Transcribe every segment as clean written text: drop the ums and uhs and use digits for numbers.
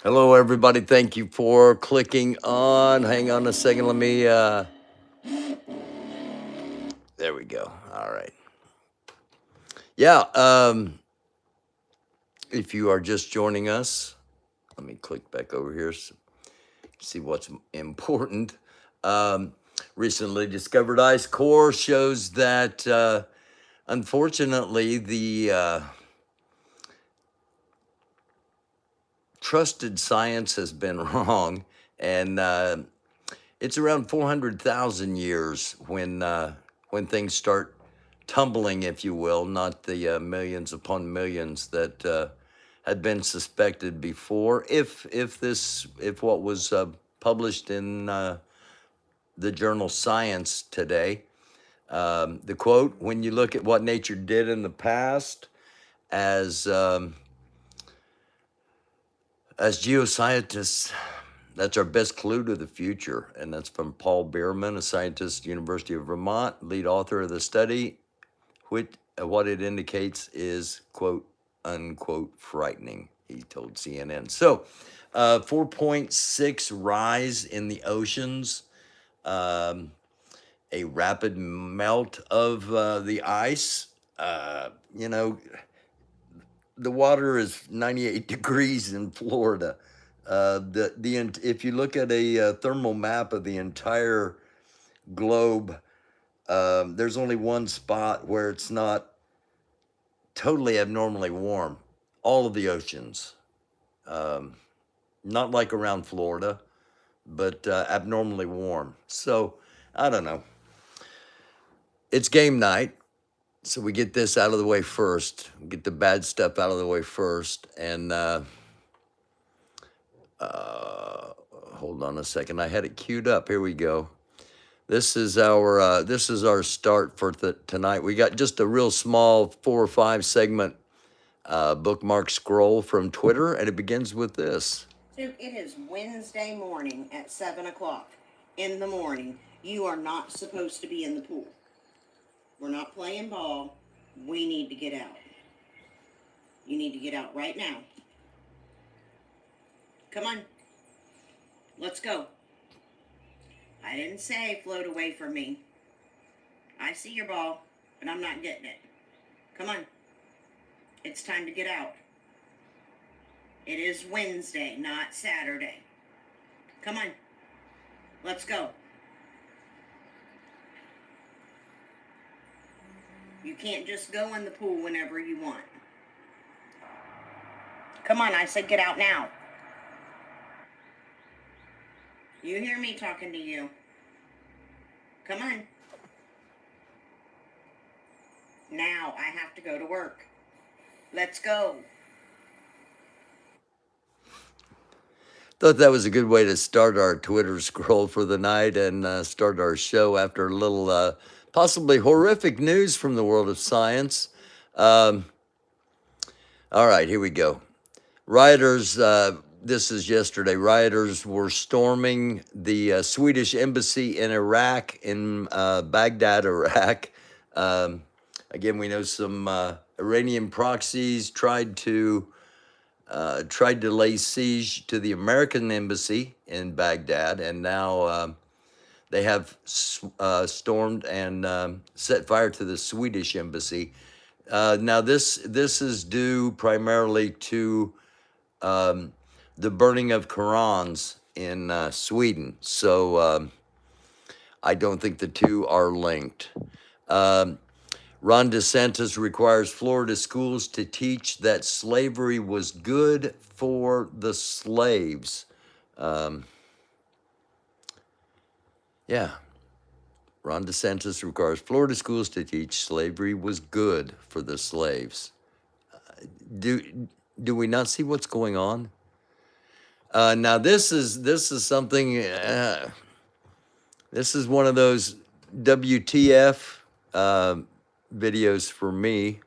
Hello, everybody. Thank you for clicking on. Hang on a second. Let me. There we go. All right. Yeah. If you are just joining us, let me click back over here. See what's important. Um, Recently discovered ice core shows that, unfortunately, the trusted science has been wrong, and it's around 400,000 years when things start tumbling, if you will, not the millions upon millions that had been suspected before. If what was published in the journal Science today, the quote: "When you look at what nature did in the past, as as geoscientists, that's our best clue to the future." And that's from Paul Bierman, a scientist, University of Vermont, lead author of the study, which what it indicates is, quote, unquote, frightening, he told CNN. So, 4.6 rise in the oceans, um, a rapid melt of the ice. You know, the water is 98 degrees in Florida. If you look at a thermal map of the entire globe, there's only one spot where it's not totally abnormally warm. All of the oceans, um, not like around Florida, but abnormally warm. So I don't know. It's game night, so we get this out of the way first. Get the bad stuff out of the way first, and uh, hold on a second. I had it queued up. Here we go. This is our start for tonight. We got just a real small 4 or 5 segment bookmark scroll from Twitter, and it begins with this. So it is Wednesday morning at 7 o'clock in the morning. You are not supposed to be in the pool. We're not playing ball. We need to get out. You need to get out right now. Come on. Let's go. I didn't say float away from me. I see your ball, but I'm not getting it. Come on. It's time to get out. It is Wednesday, not Saturday. Come on. Let's go. You can't just go in the pool whenever you want. Come on, I said get out now. You hear me talking to you. Come on. Now I have to go to work. Let's go. Thought that was a good way to start our Twitter scroll for the night and start our show after a little possibly horrific news from the world of science. Um, all right, here we go. Rioters, this is yesterday, rioters were storming the Swedish embassy in Iraq, in Baghdad, Iraq. Um, Again, we know some Iranian proxies tried to lay siege to the American embassy in Baghdad, and now they have stormed and set fire to the Swedish embassy. Now, this is due primarily to the burning of Qurans in Sweden. So I don't think the two are linked. Um, Ron DeSantis requires Florida schools to teach that slavery was good for the slaves. Um, yeah, Ron DeSantis requires Florida schools to teach slavery was good for the slaves. Do we not see what's going on? Now this is something. This is one of those WTF videos for me.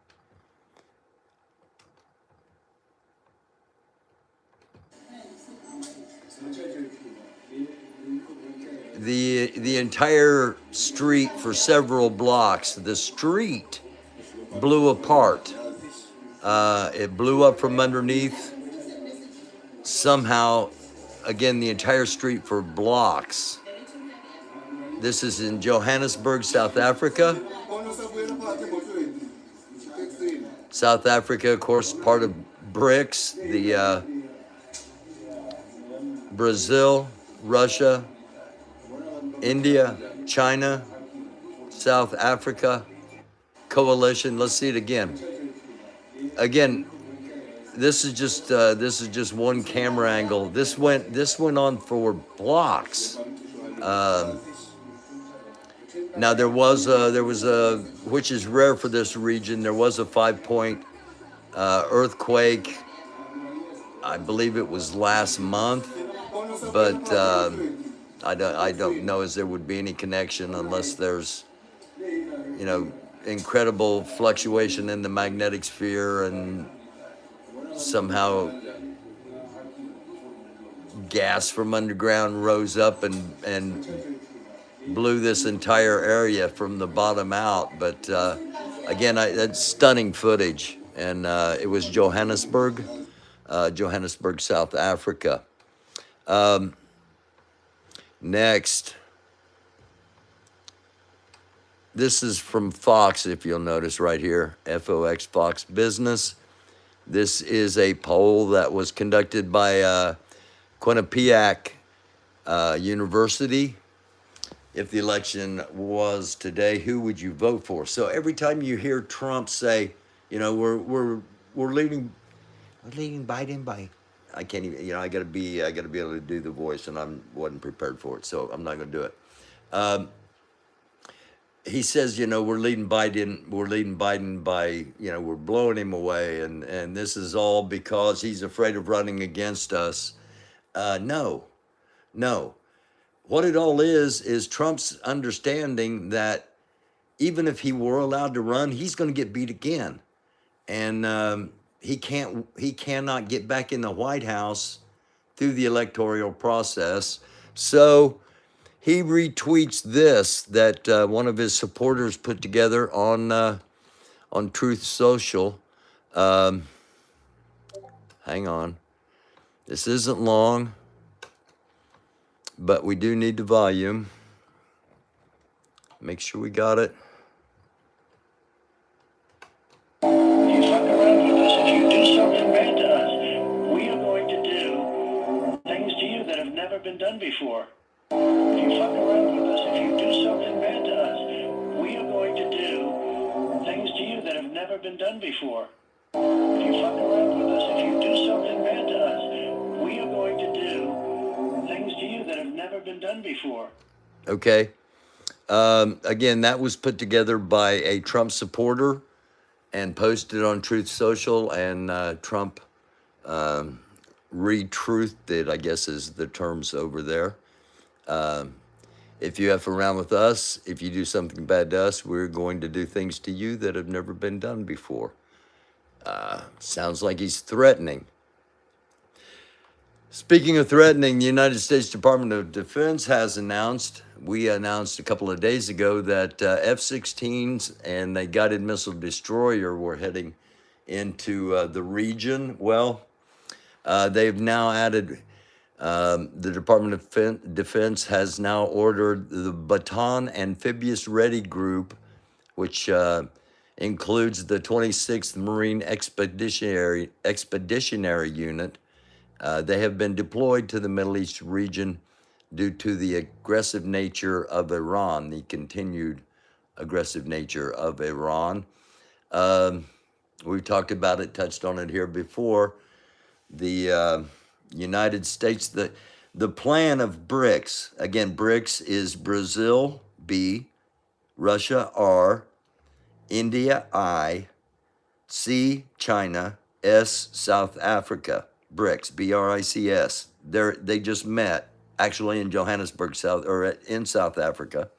The entire street for several blocks, the street blew apart. It blew up from underneath. somehow, again, the entire street for blocks. This is in Johannesburg, South Africa. South Africa, of course, part of BRICS, the Brazil, Russia, India, China, South Africa coalition. Let's see it again. Again, this is just one camera angle. This went on for blocks. Now there was a, which is rare for this region. There was a 5-point earthquake. I believe it was last month, but I don't know as there would be any connection unless there's, you know, incredible fluctuation in the magnetic sphere and somehow gas from underground rose up and blew this entire area from the bottom out. But again, that's stunning footage, and it was Johannesburg, South Africa. Next, this is from Fox, if you'll notice right here, FOX, Fox Business. This is a poll that was conducted by Quinnipiac University. If the election was today, who would you vote for? So every time you hear Trump say, you know, we're leading Biden by, I can't even, you know, I gotta be able to do the voice, and wasn't prepared for it, so I'm not gonna do it. He says, you know, we're leading Biden by, you know, we're blowing him away, and this is all because he's afraid of running against us. No. What it all is Trump's understanding that even if he were allowed to run, he's going to get beat again, and he cannot get back in the White House through the electoral process. So he retweets this that one of his supporters put together on Truth Social. Hang on, this isn't long, but we do need the volume. Make sure we got it. If you fuck around with us, if you do something bad to us, we are going to do things to you that have never been done before. If you fuck around with us, if you do something bad to us, we are going to do things to you that have never been done before. If you fuck around with us, if you do something bad to us, we are going to do things to you that have never been done before. Okay. Again, that was put together by a Trump supporter and posted on Truth Social, and Trump retruthed it, I guess is the terms over there. If you F around with us, if you do something bad to us, we're going to do things to you that have never been done before. Sounds like he's threatening. Speaking of threatening, the United States Department of Defense has announced, we announced a couple of days ago that F-16s and a guided missile destroyer were heading into the region. Well, they've now added, the Department of Defense has now ordered the Bataan Amphibious Ready Group, which includes the 26th Marine Expeditionary Unit. They have been deployed to the Middle East region due to the aggressive nature of Iran, the continued aggressive nature of Iran. We've talked about it, touched on it here before. The United States, the plan of BRICS, again, BRICS is Brazil, B, Russia, R, India, I, C, China, S, South Africa. BRICS, B-R-I-C-S. They just met, actually in Johannesburg, in South Africa.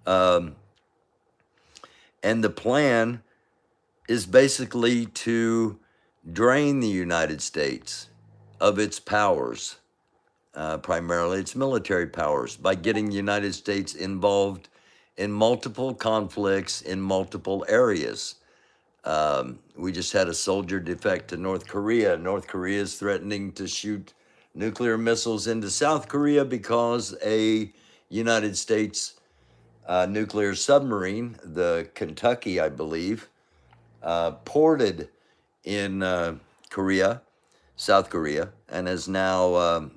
And the plan is basically to drain the United States of its powers, primarily its military powers, by getting the United States involved in multiple conflicts in multiple areas. We just had a soldier defect to North Korea. North Korea is threatening to shoot nuclear missiles into South Korea because a United States nuclear submarine, the Kentucky, I believe, ported in Korea, South Korea, and has now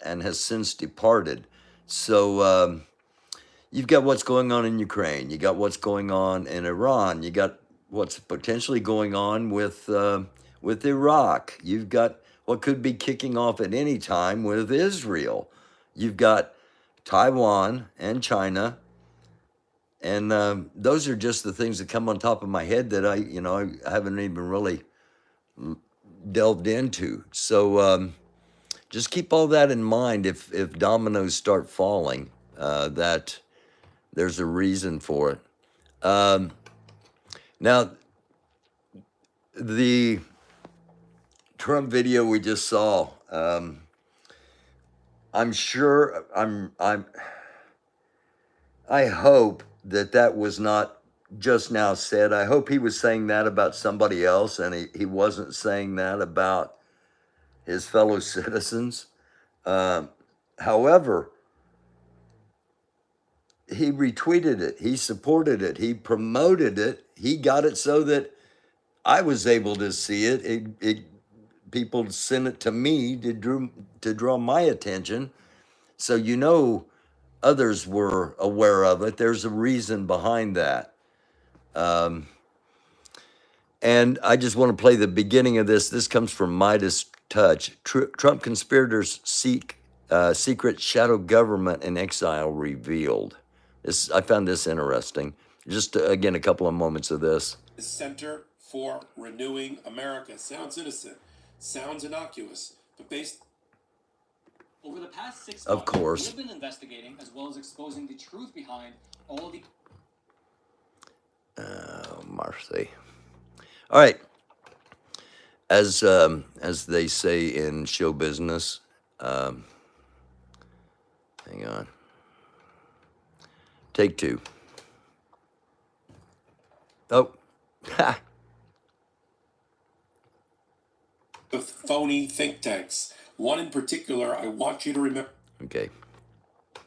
and has since departed. So you've got what's going on in Ukraine. You got what's going on in Iran. You got what's potentially going on with Iraq. You've got what could be kicking off at any time with Israel. You've got Taiwan and China, and those are just the things that come on top of my head that I haven't even really delved into. So just keep all that in mind. If dominoes start falling, that there's a reason for it. Now, the Trump video we just saw, I'm sure, I hope that was not just now said. I hope he was saying that about somebody else, and he wasn't saying that about his fellow citizens. However, he retweeted it, he supported it, he promoted it, he got it so that I was able to see it. People sent it to me to draw my attention. So others were aware of it. There's a reason behind that. And I just want to play the beginning of this. This comes from Midas Touch. Trump conspirators seek secret shadow government in exile revealed. I found this interesting. Just again, a couple of moments of this. The Center for Renewing America. Sounds innocent, sounds innocuous, but based. Over the past 6 Of months, course. we've been investigating as well as exposing the truth behind all the. Oh, Marcy. All right. As they say in show business, hang on. Take two. Oh, ha. With phony think tanks. One in particular, I want you to remember. Okay.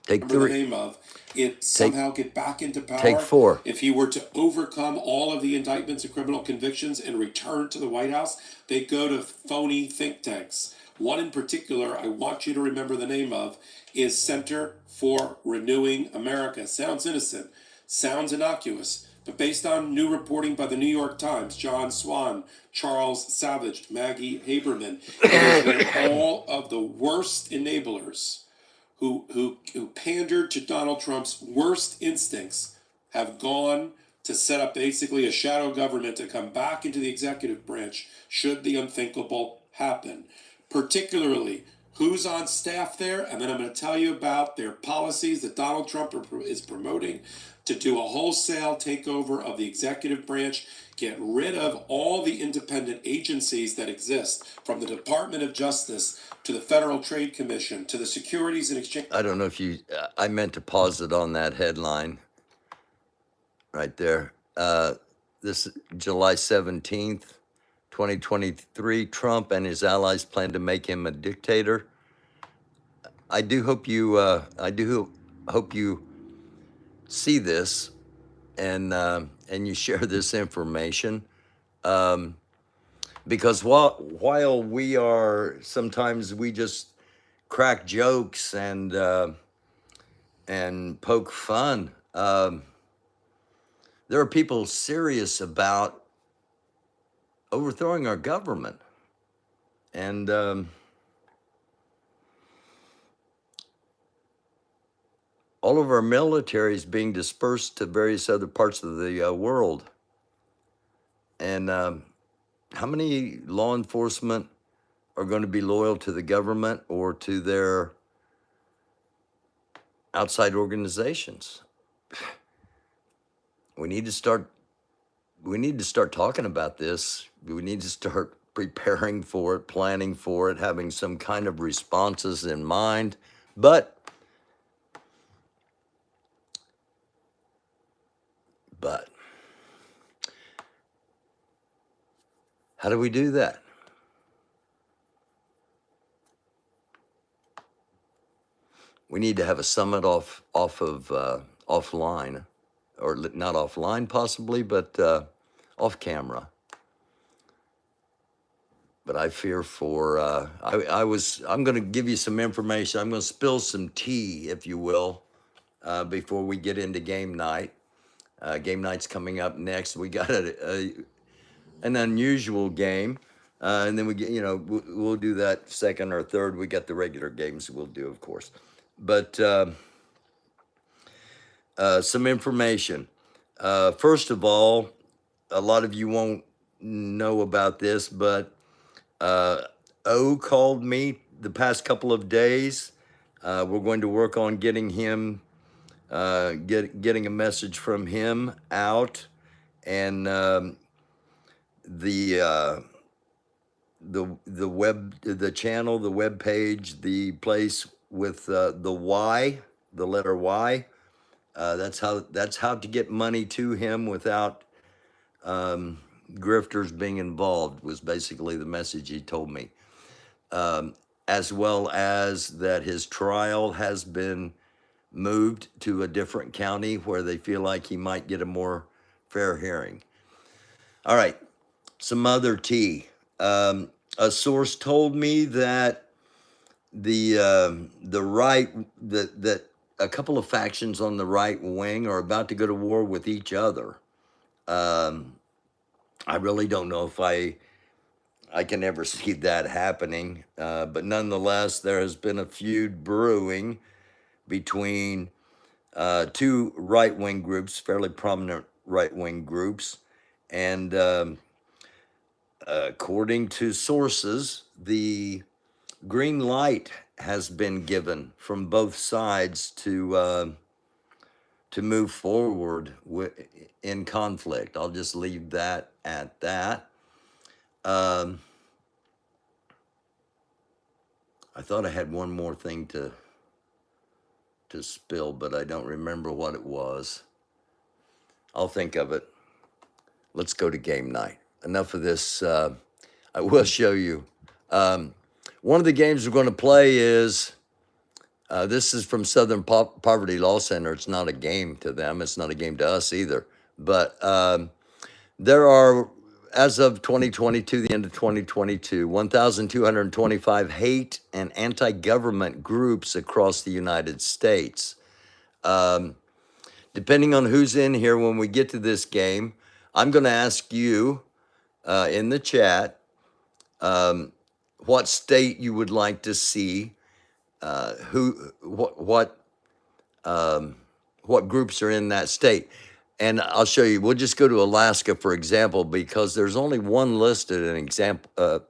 Take The three. name of it somehow get back into power. Take four. If he were to overcome all of the indictments and criminal convictions and return to the White House, they go to phony think tanks. One in particular, I want you to remember the name of, is Center for Renewing America. Sounds innocent, sounds innocuous, but based on new reporting by the New York Times, John Swan, Charles Savage, Maggie Haberman, it is where all of the worst enablers who pandered to Donald Trump's worst instincts have gone to set up basically a shadow government to come back into the executive branch should the unthinkable happen. Particularly, who's on staff there, and then I'm going to tell you about their policies that Donald Trump is promoting to do a wholesale takeover of the executive branch, get rid of all the independent agencies that exist, from the Department of Justice to the Federal Trade Commission to the Securities and Exchange. I don't know if I meant to pause it on that headline right there. This July 17th, 2023, Trump and his allies plan to make him a dictator. I do hope you see this and you share this information, because while sometimes we just crack jokes and poke fun, there are people serious about overthrowing our government, and all of our military is being dispersed to various other parts of the world. And how many law enforcement are going to be loyal to the government or to their outside organizations? We need to start talking about this. We need to start preparing for it, planning for it, having some kind of responses in mind. But How do we do that? We need to have a summit off of offline, or not offline possibly, but off camera. But I fear for I'm going to give you some information. I'm going to spill some tea, if you will, before we get into game night. Game night's coming up next. We got an unusual game. And then we get, we'll do that second or third. We got the regular games we'll do, of course. But some information. First of all, a lot of you won't know about this, but O called me the past couple of days. We're going to work on getting him, getting a message from him out, and the web, the channel, the web page, the place with the Y, the letter Y. That's how to get money to him without grifters being involved, was basically the message he told me. As well as that his trial has been moved to a different county where they feel like he might get a more fair hearing. All right, some other tea. A source told me that the right, that a couple of factions on the right wing are about to go to war with each other. I really don't know if I can ever see that happening, but nonetheless, there has been a feud brewing between two right-wing groups, fairly prominent right-wing groups, and according to sources, the green light has been given from both sides to move forward in conflict. I'll just leave that at that. I thought I had one more thing to spill, but I don't remember what it was. I'll think of it. Let's go to game night. Enough of this. I will show you. One of the games we're going to play is, this is from Southern Poverty Law Center. It's not a game to them. It's not a game to us either. But there are, as of 2022, the end of 2022, 1,225 hate and anti-government groups across the United States. Depending on who's in here when we get to this game, I'm going to ask you in the chat what state you would like to see, what groups are in that state. And I'll show you. We'll just go to Alaska, for example, because there's only one listed an example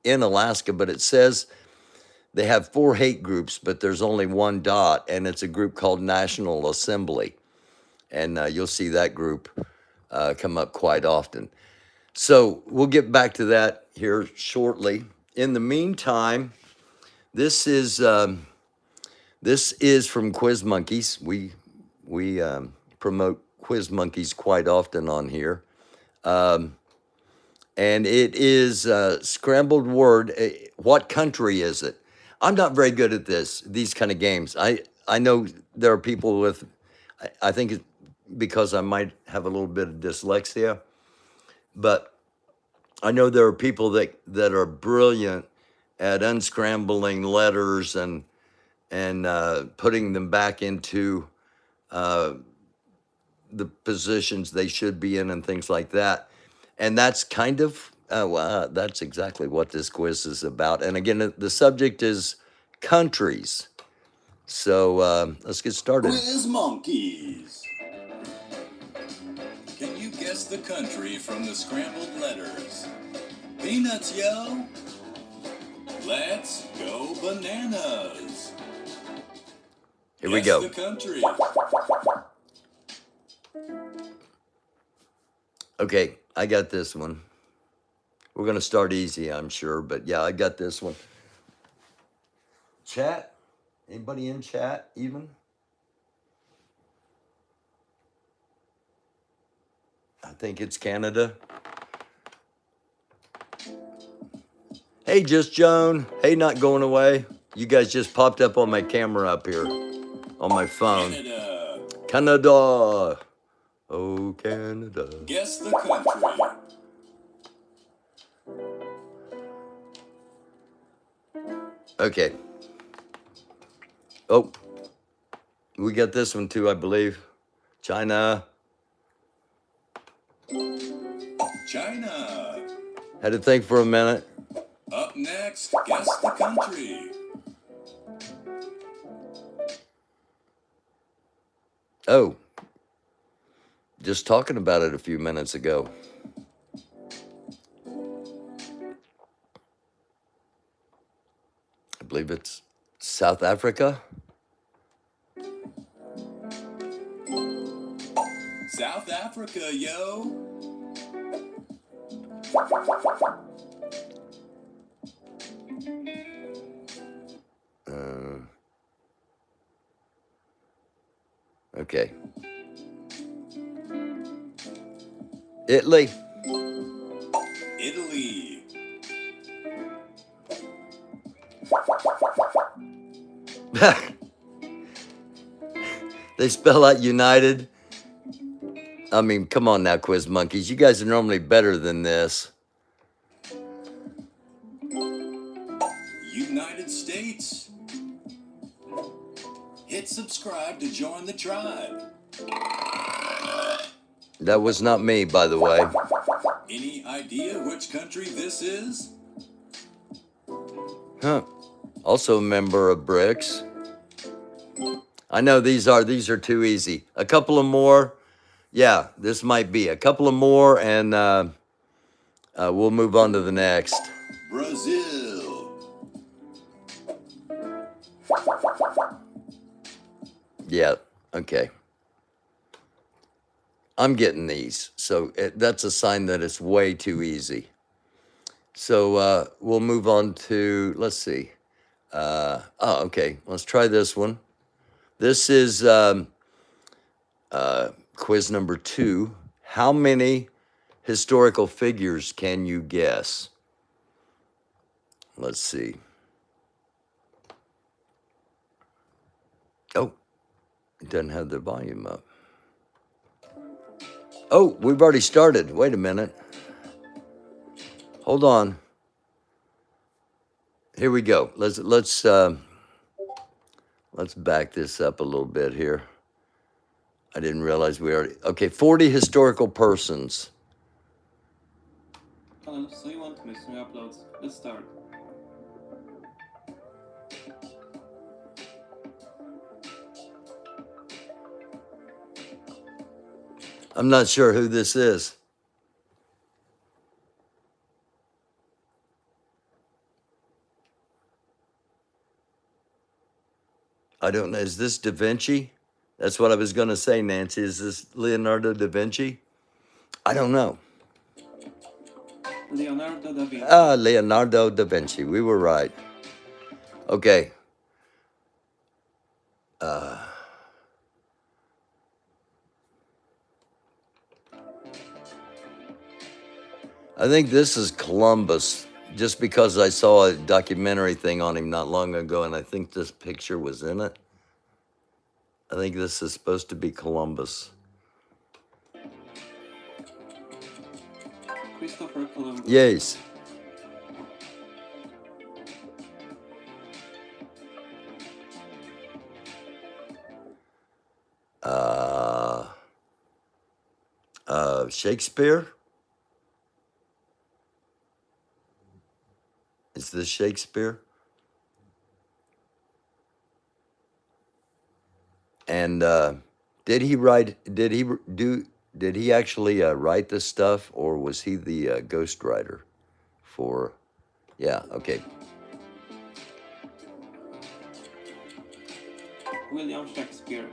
in Alaska, but it says they have 4 hate groups, but there's only one dot, and it's a group called National Assembly. And you'll see that group come up quite often. So we'll get back to that here shortly. In the meantime, this is from Quiz Monkeys. We promote Quiz Monkeys quite often on here. And it is scrambled word. What country is it? I'm not very good at these kind of games. I know there are people with, I think it's because I might have a little bit of dyslexia, but I know there are people that are brilliant at unscrambling letters and putting them back into the positions they should be in and things like that. And that's kind of, that's exactly what this quiz is about. And again, the subject is countries. So let's get started. Quiz Monkeys. Can you guess the country from the scrambled letters? Peanuts, yo. Let's go bananas. Here we go. Guess the country. Okay, I got this one. We're going to start easy, I'm sure, but yeah, I got this one. Chat? Anybody in chat even? I think it's Canada. Hey, Just Joan. Hey, not going away. You guys just popped up on my camera up here on my phone. Canada. Canada. Oh, Canada. Guess the country. Okay. Oh, we got this one too, I believe. China. China. Had to think for a minute. Up next, guess the country. Oh, just talking about it a few minutes ago. I believe it's South Africa. South Africa, yo. Okay. Italy. Italy. They spell out United. I mean, come on now, quiz monkeys. You guys are normally better than this. United States. Hit subscribe to join the tribe. That was not me, by the way. Any idea which country this is? Huh. Also a member of BRICS. I know these are too easy. A couple of more. Yeah, this might be a couple of more, and we'll move on to the next. Brazil. Yeah, okay. I'm getting these, so that's a sign that it's way too easy. So we'll move on to, let's see. Okay, let's try this one. This is quiz number 2. How many historical figures can you guess? Let's see. Oh, it doesn't have the volume up. Oh, we've already started. Wait a minute. Hold on. Here we go. Let's back this up a little bit here. I didn't realize we already. Okay, 40 historical persons. Hello, so you want to miss new uploads? Let's start. I'm not sure who this is. I don't know. Is this Da Vinci? That's what I was going to say, Nancy. Is this Leonardo da Vinci? I don't know. Leonardo da Vinci. Leonardo da Vinci. We were right. Okay. I think this is Columbus, just because I saw a documentary thing on him not long ago, and I think this picture was in it. I think this is supposed to be Columbus. Christopher Columbus. Yes. Shakespeare? Is this Shakespeare? And did he actually write this stuff, or was he the ghostwriter for? Yeah, okay. William Shakespeare.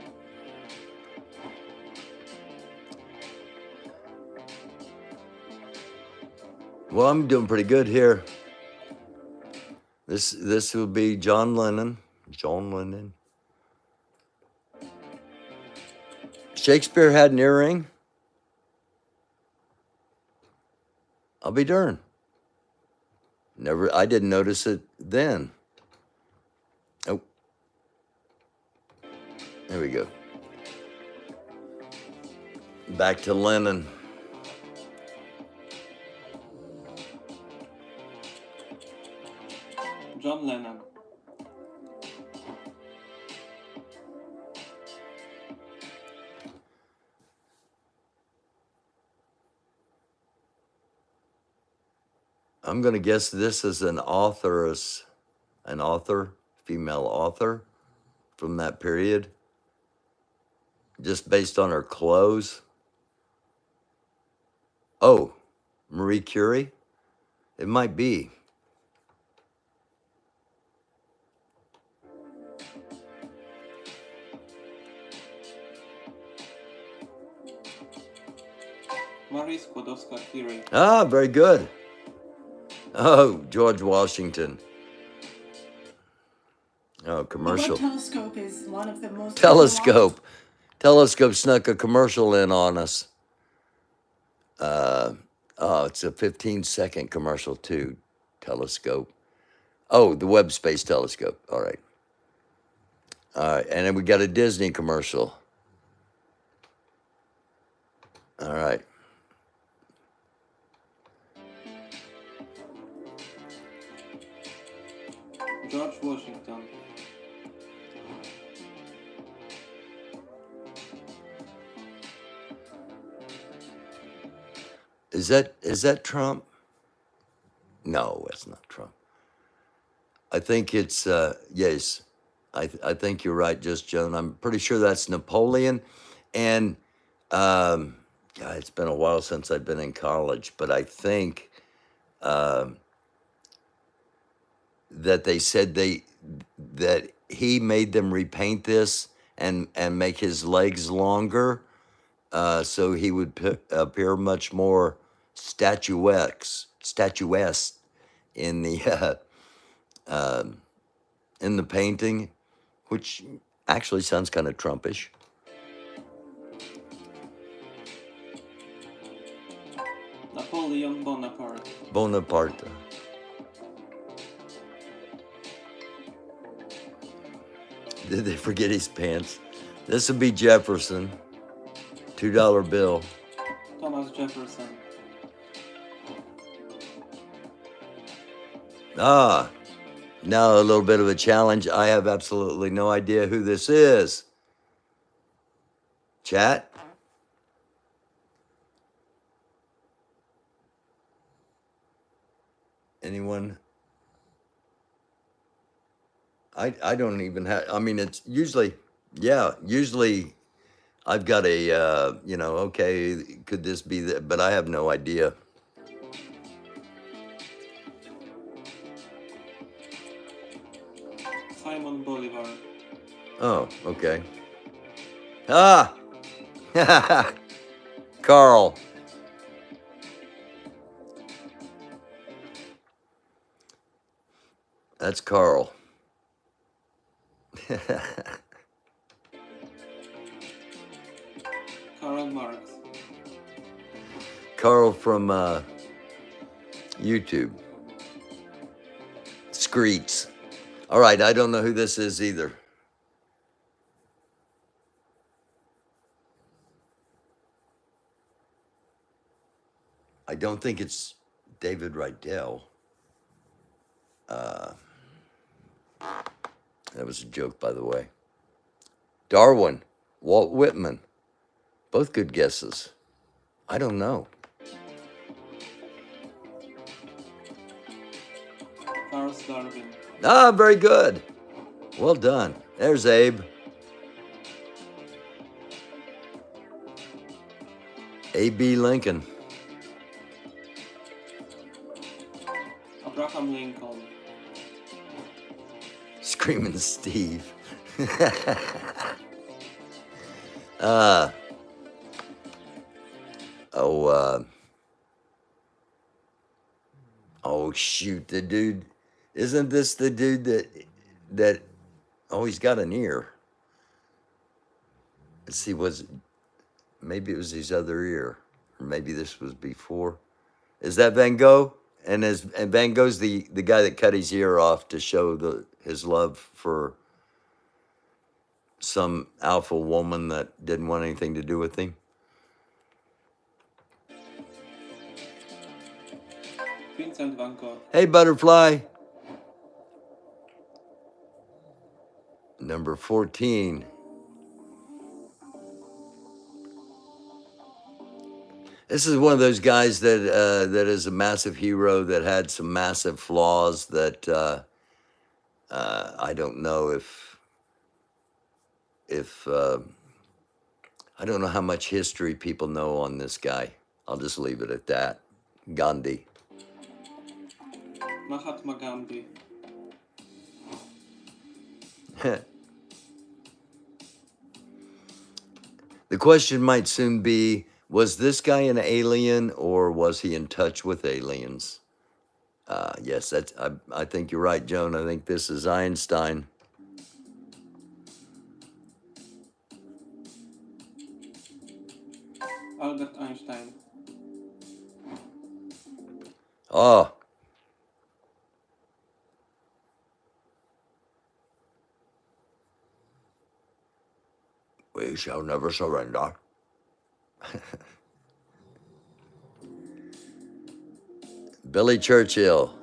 Well, I'm doing pretty good here. This will be John Lennon. John Lennon. Shakespeare had an earring? I'll be darned. Never, I didn't notice it then. Oh, there we go. Back to Lennon. John Lennon. I'm going to guess this is an author, female author from that period, just based on her clothes. Oh, Marie Curie? It might be. Marie Skłodowska-Curie. Ah, very good. Oh, George Washington. Oh, The commercial. Webb telescope is one of the most Telescope. Telescope snuck a commercial in on us. Oh, it's a 15-second commercial too. Telescope. Oh, the Webb Space Telescope. All right. All right, and then we got a Disney commercial. All right. George Washington. Is that Trump? No, it's not Trump. I think it's yes. I think you're right, Just Joan. I'm pretty sure that's Napoleon, and God, it's been a while since I've been in college, but I think that they said that he made them repaint this and make his legs longer, so he would appear much more statuesque in the in the painting, which actually sounds kind of Trumpish. Napoleon Bonaparte. Bonaparte. Did they forget his pants? This would be Jefferson. $2 bill. Thomas Jefferson. Ah, now a little bit of a challenge. I have absolutely no idea who this is. Chat? Anyone? I don't even have, I mean, it's usually, usually I've got a, okay, could this be that? But I have no idea. Simon Bolivar. Oh, okay. Ah! Carl. That's Carl. Karl Marx. Carl from YouTube. Screets. All right, I don't know who this is either. I don't think it's David Rydell. That was a joke, by the way. Darwin, Walt Whitman. Both good guesses. I don't know. Charles Darwin. Ah, very good. Well done. There's Abe. A.B. Lincoln. Abraham Lincoln. Screaming Steve. Oh shoot, the dude, isn't this the dude that oh, he's got an ear. Let's see, maybe it was his other ear, or maybe this was before. Is that Van Gogh? and Van Gogh's the guy that cut his ear off to show his love for some alpha woman that didn't want anything to do with him. Vincent van Gogh. Hey, Butterfly. Number 14. This is one of those guys that that is a massive hero that had some massive flaws that I don't know if I don't know how much history people know on this guy. I'll just leave it at that. Gandhi. Mahatma Gandhi. The question might soon be, was this guy an alien or was he in touch with aliens? Yes, I think you're right, Joan. I think this is Einstein. Albert Einstein. Oh. We shall never surrender. Billy Churchill.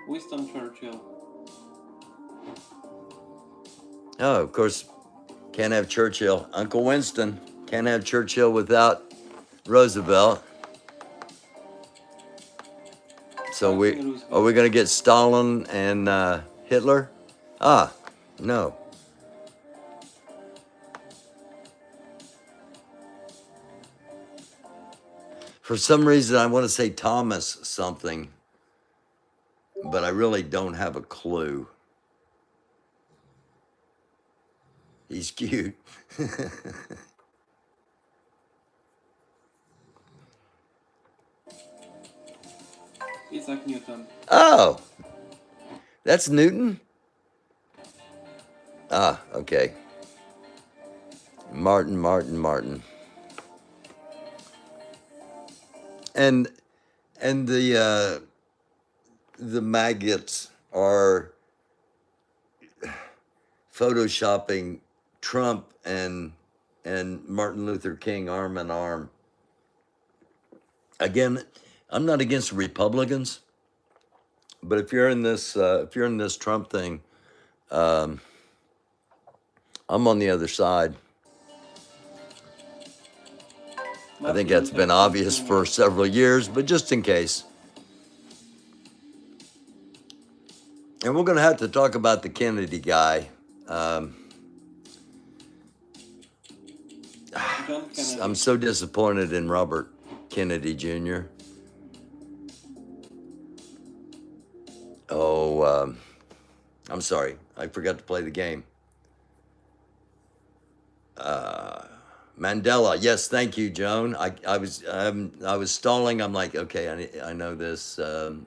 Winston Churchill. Oh, of course, can't have Churchill. Uncle Winston. Can't have Churchill without Roosevelt. So are we going to get Stalin and Hitler? Ah, no. For some reason, I want to say Thomas something, but I really don't have a clue. He's cute. Isaac Newton. Oh, that's Newton? Ah, okay. Martin. And the maggots are photoshopping Trump and Martin Luther King arm in arm. Again, I'm not against Republicans, but if you're in this Trump thing, I'm on the other side. I think that's been obvious for several years, but just in case. And we're going to have to talk about the Kennedy guy. John Kennedy. I'm so disappointed in Robert Kennedy Jr. Oh, I'm sorry. I forgot to play the game. Mandela. Yes, thank you, Joan. I was stalling. I'm like, okay, I know this. Got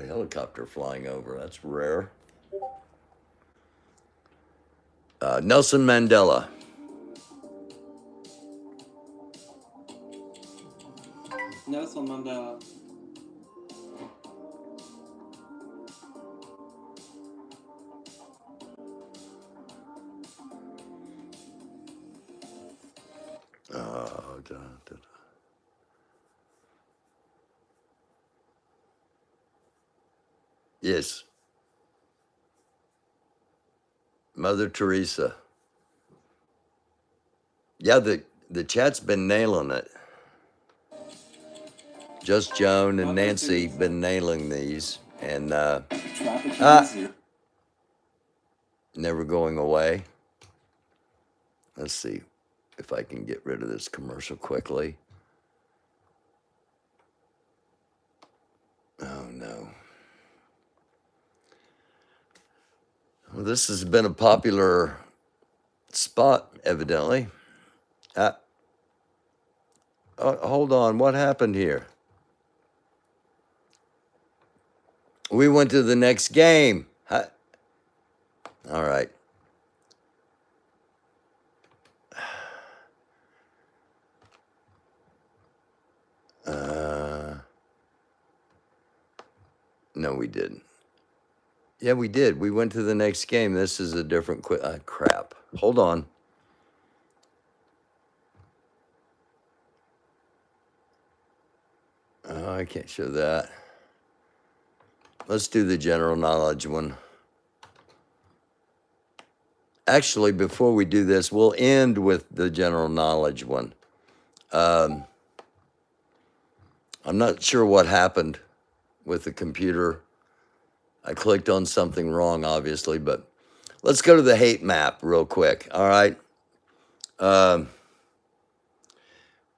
a helicopter flying over. That's rare. Nelson Mandela. Nelson Mandela. Oh, Yes. Mother Teresa. Yeah, the chat's been nailing it. Just Joan and Mother Nancy Teresa. been nailing these, and Traffic Ah. easier. never going away. Let's see if I can get rid of this commercial quickly. Oh no. Well, this has been a popular spot, evidently. Hold on, what happened here? We went to the next game. All right. No, we didn't. Yeah, we did. We went to the next game. This is a different crap. Hold on. Oh, I can't show that. Let's do the general knowledge one. Actually, before we do this, we'll end with the general knowledge one. I'm not sure what happened with the computer. I clicked on something wrong, obviously, but let's go to the hate map real quick. All right.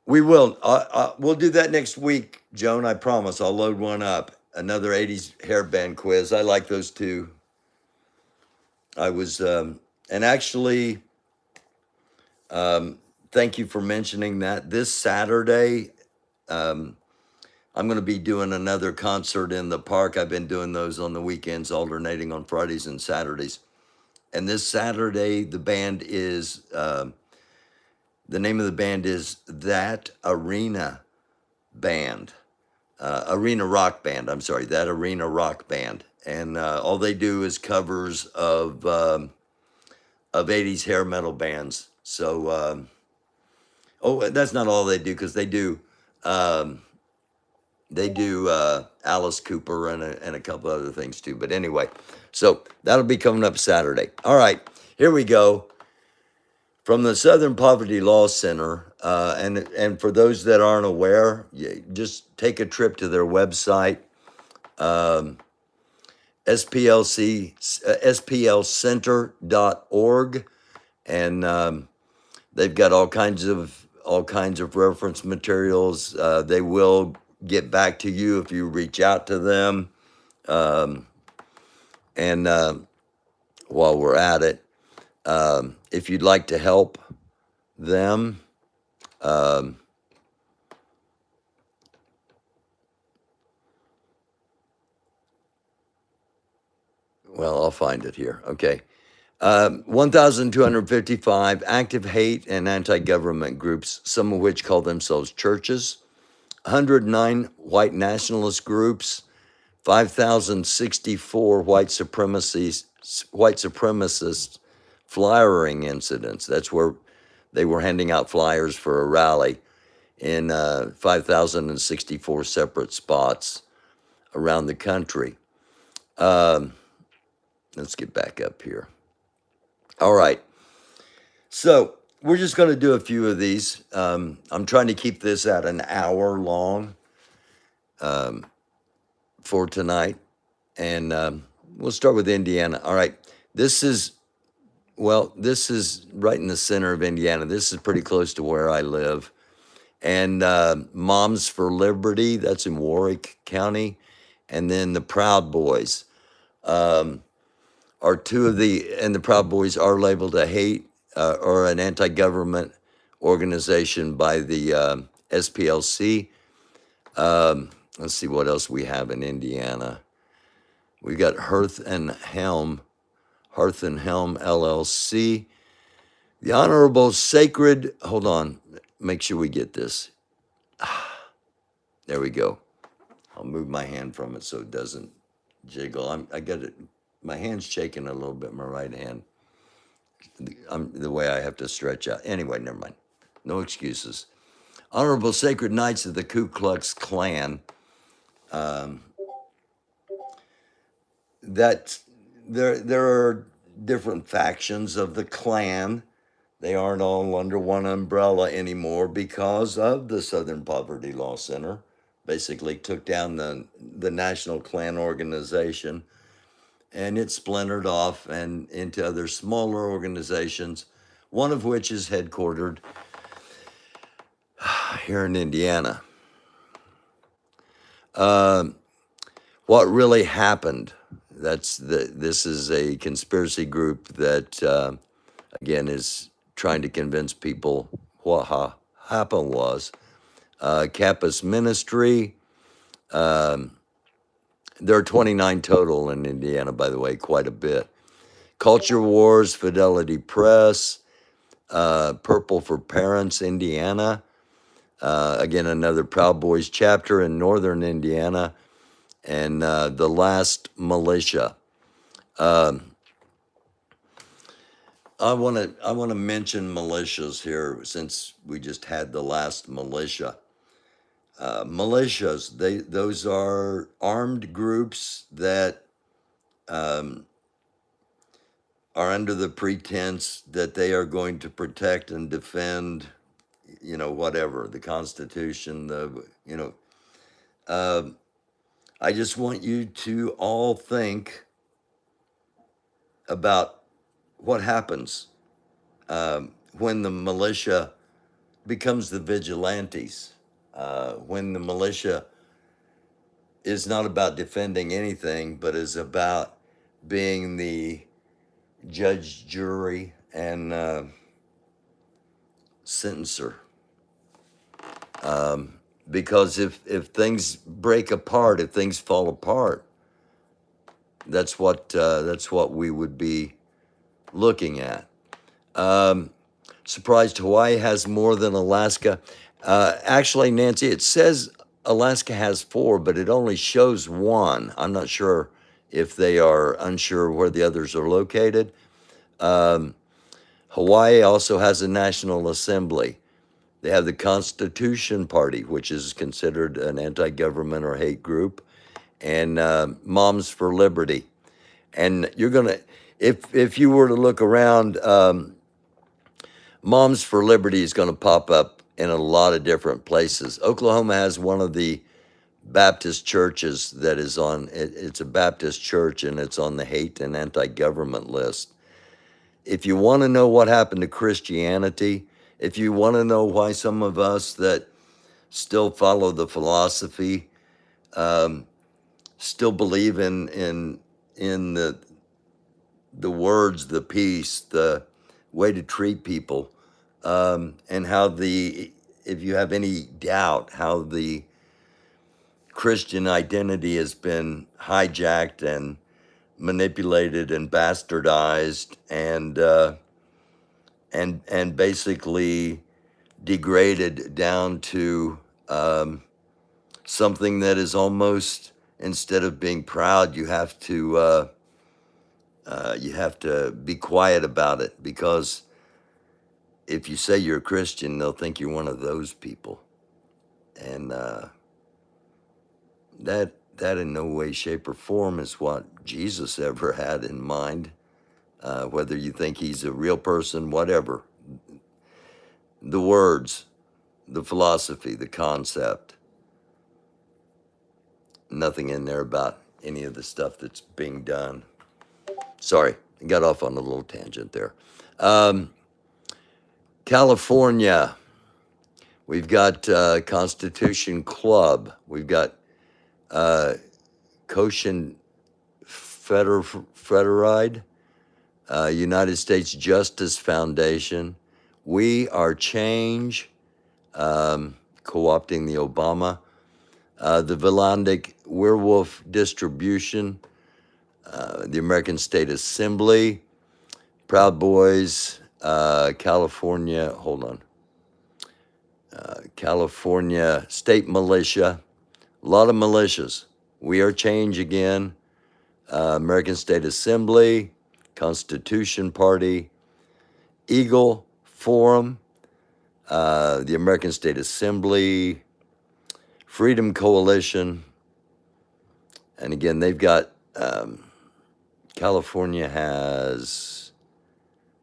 We'll do that next week, Joan. I promise. I'll load one up. Another 80s hairband quiz. I like those two. I was, and actually, thank you for mentioning that. This Saturday, I'm going to be doing another concert in the park. I've been doing those on the weekends, alternating on Fridays and Saturdays. And this Saturday, the band is, the name of the band is That Arena Band. Arena Rock Band, I'm sorry, That Arena Rock Band. And all they do is covers of 80s hair metal bands. So, that's not all they do, because they do Alice Cooper and a couple other things too. But anyway, so that'll be coming up Saturday. All right, here we go. From the Southern Poverty Law Center, and for those that aren't aware, just take a trip to their website, splcenter.org, and they've got all kinds of reference materials. They will get back to you if you reach out to them. And while we're at it, if you'd like to help them, well, I'll find it here. Okay. 1,255 active hate and anti-government groups, some of which call themselves churches, 109 white nationalist groups, 5,064 white supremacist flyering incidents. That's where they were handing out flyers for a rally in 5,064 separate spots around the country. Let's get back up here. All right. So we're just going to do a few of these. I'm trying to keep this at an hour long for tonight. And we'll start with Indiana. All right. This is right in the center of Indiana. This is pretty close to where I live. And Moms for Liberty, that's in Warwick County. And then the Proud Boys are two of and the Proud Boys are labeled a hate or an anti-government organization by the SPLC. Let's see what else we have in Indiana. We got Hearth and Helm LLC. The Honorable Sacred, hold on, make sure we get this. There we go. I'll move my hand from it so it doesn't jiggle. I got it. My hand's shaking a little bit, my right hand. The way I have to stretch out. Anyway, never mind. No excuses. Honorable Sacred Knights of the Ku Klux Klan. There are different factions of the Klan. They aren't all under one umbrella anymore because of the Southern Poverty Law Center. Basically took down the National Klan organization, and it splintered off and into other smaller organizations, one of which is headquartered here in Indiana. What really happened? This is a conspiracy group that, again, is trying to convince people what happened was. Campus Ministry. There are 29 total in Indiana, by the way, quite a bit. Culture Wars, Fidelity Press, Purple for Parents, Indiana. Again, another Proud Boys chapter in northern Indiana. And the last militia. Um, I want to mention militias here since we just had the last militia. Militias, those are armed groups that um, are under the pretense that they are going to protect and defend, whatever, the Constitution, I just want you to all think about what happens when the militia becomes the vigilantes, when the militia is not about defending anything, but is about being the judge, jury, and sentencer. Because if things break apart, if things fall apart, that's what we would be looking at. Surprised Hawaii has more than Alaska. Actually, Nancy, it says Alaska has 4, but it only shows 1. I'm not sure if they are unsure where the others are located. Hawaii also has a national assembly. They have the Constitution Party, which is considered an anti-government or hate group, and Moms for Liberty. And you're gonna, if you were to look around, Moms for Liberty is going to pop up in a lot of different places. Oklahoma has one of the Baptist churches that is on, it's a Baptist church, and it's on the hate and anti-government list. If you want to know what happened to Christianity, if you want to know why some of us that still follow the philosophy, still believe in the words, the peace, the way to treat people, and how if you have any doubt how the Christian identity has been hijacked and manipulated and bastardized and basically degraded down to something that is almost, instead of being proud, you have to be quiet about it, because if you say you're a Christian, they'll think you're one of those people. And that in no way, shape, or form is what Jesus ever had in mind. Whether you think he's a real person, whatever. The words, the philosophy, the concept. Nothing in there about any of the stuff that's being done. Sorry, I got off on a little tangent there. California, we've got Constitution Club. We've got Koshin Federide, United States Justice Foundation. We Are Change, co-opting the Obama. The Vilandic Werewolf Distribution, the American State Assembly, Proud Boys, California, California State Militia, a lot of militias. We Are Change again, American State Assembly, Constitution Party, Eagle Forum, the American State Assembly, Freedom Coalition, and again, they've got, California has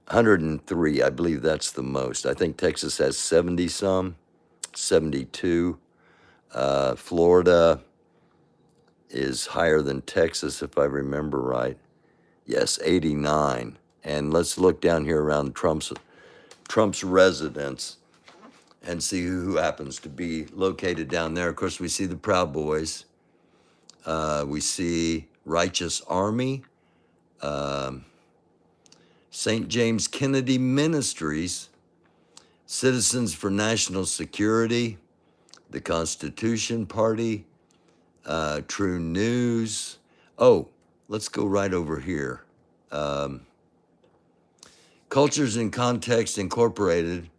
103, I believe that's the most. I think Texas has 70 some, 72. Florida is higher than Texas, if I remember right. Yes, 89. And let's look down here around Trump's residence and see who happens to be located down there. Of course, we see the Proud Boys. We see Righteous Army, St. James Kennedy Ministries, Citizens for National Security, the Constitution Party, True News. Oh, let's go right over here. Cultures in Context Incorporated,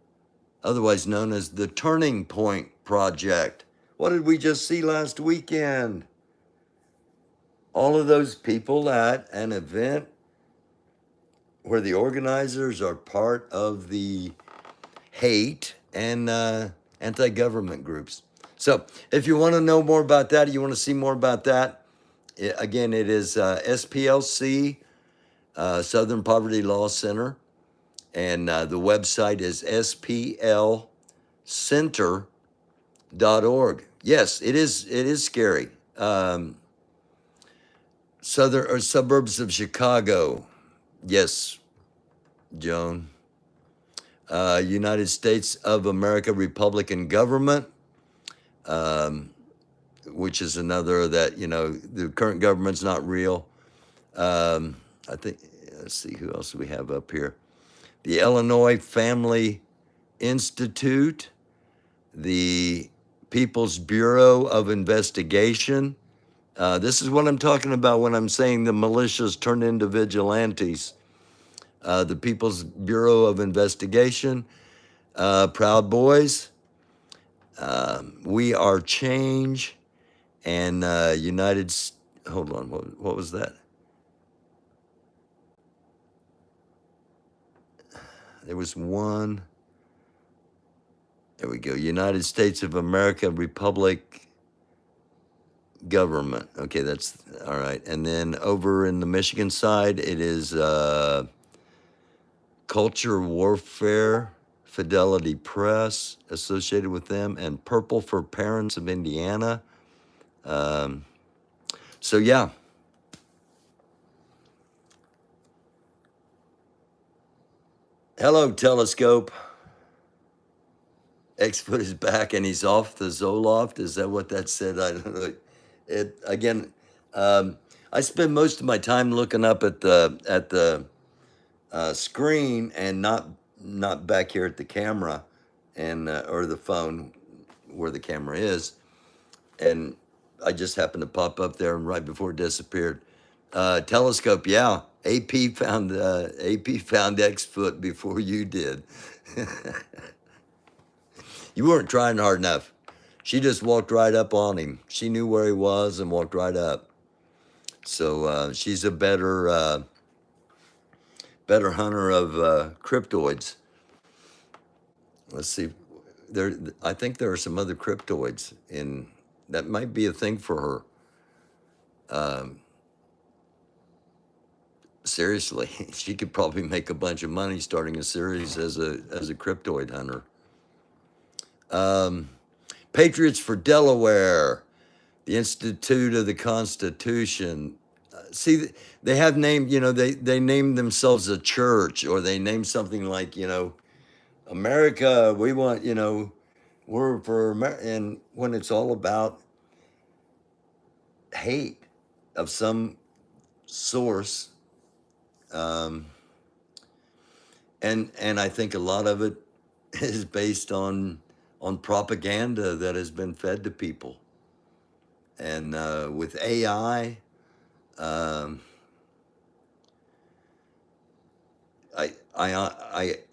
otherwise known as the Turning Point Project. What did we just see last weekend? all of those people at an event where the organizers are part of the hate and anti-government groups. So if you want to know more about that, you want to see more about that, again, it is SPLC, Southern Poverty Law Center, and the website is splcenter.org. Yes, it is scary. Southern or suburbs of Chicago. Yes, Joan. United States of America Republican government, which is another that, the current government's not real. I think, let's see, who else do we have up here? The Illinois Family Institute, the People's Bureau of Investigation. This is what I'm talking about when I'm saying the militias turned into vigilantes. The People's Bureau of Investigation, Proud Boys, We Are Change, and hold on, what was that? There was one. There we go. United States of America Republic Government. Okay, that's all right. And then over in the Michigan side, it is Culture Warfare, Fidelity Press, associated with them, and Purple for Parents of Indiana. So yeah. Hello, Telescope. X-Foot is back and he's off the Zoloft. Is that what that said? I don't know. I spend most of my time looking up at the screen and not back here at the camera and or the phone where the camera is. And I just happened to pop up there and right before it disappeared. Telescope, yeah. AP found X-Foot before you did. You weren't trying hard enough. She just walked right up on him. She knew where he was and walked right up. So she's a better hunter of cryptoids. Let's see. I think there are some other cryptoids in that might be a thing for her. Seriously, she could probably make a bunch of money starting a series as a cryptoid hunter. Patriots for Delaware, the Institute of the Constitution. See, they have named, they named themselves a church, or they name something like, America, we want, we're for America. And when it's all about hate of some source, and I think a lot of it is based on propaganda that has been fed to people. And with AI, I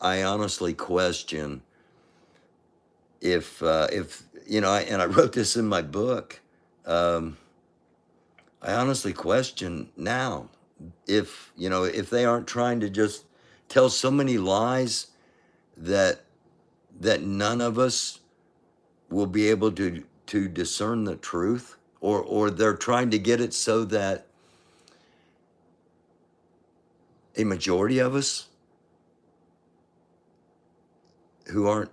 honestly question if and I wrote this in my book. I honestly question now if they aren't trying to just tell so many lies that none of us will be able to discern the truth, or they're trying to get it so that a majority of us who aren't,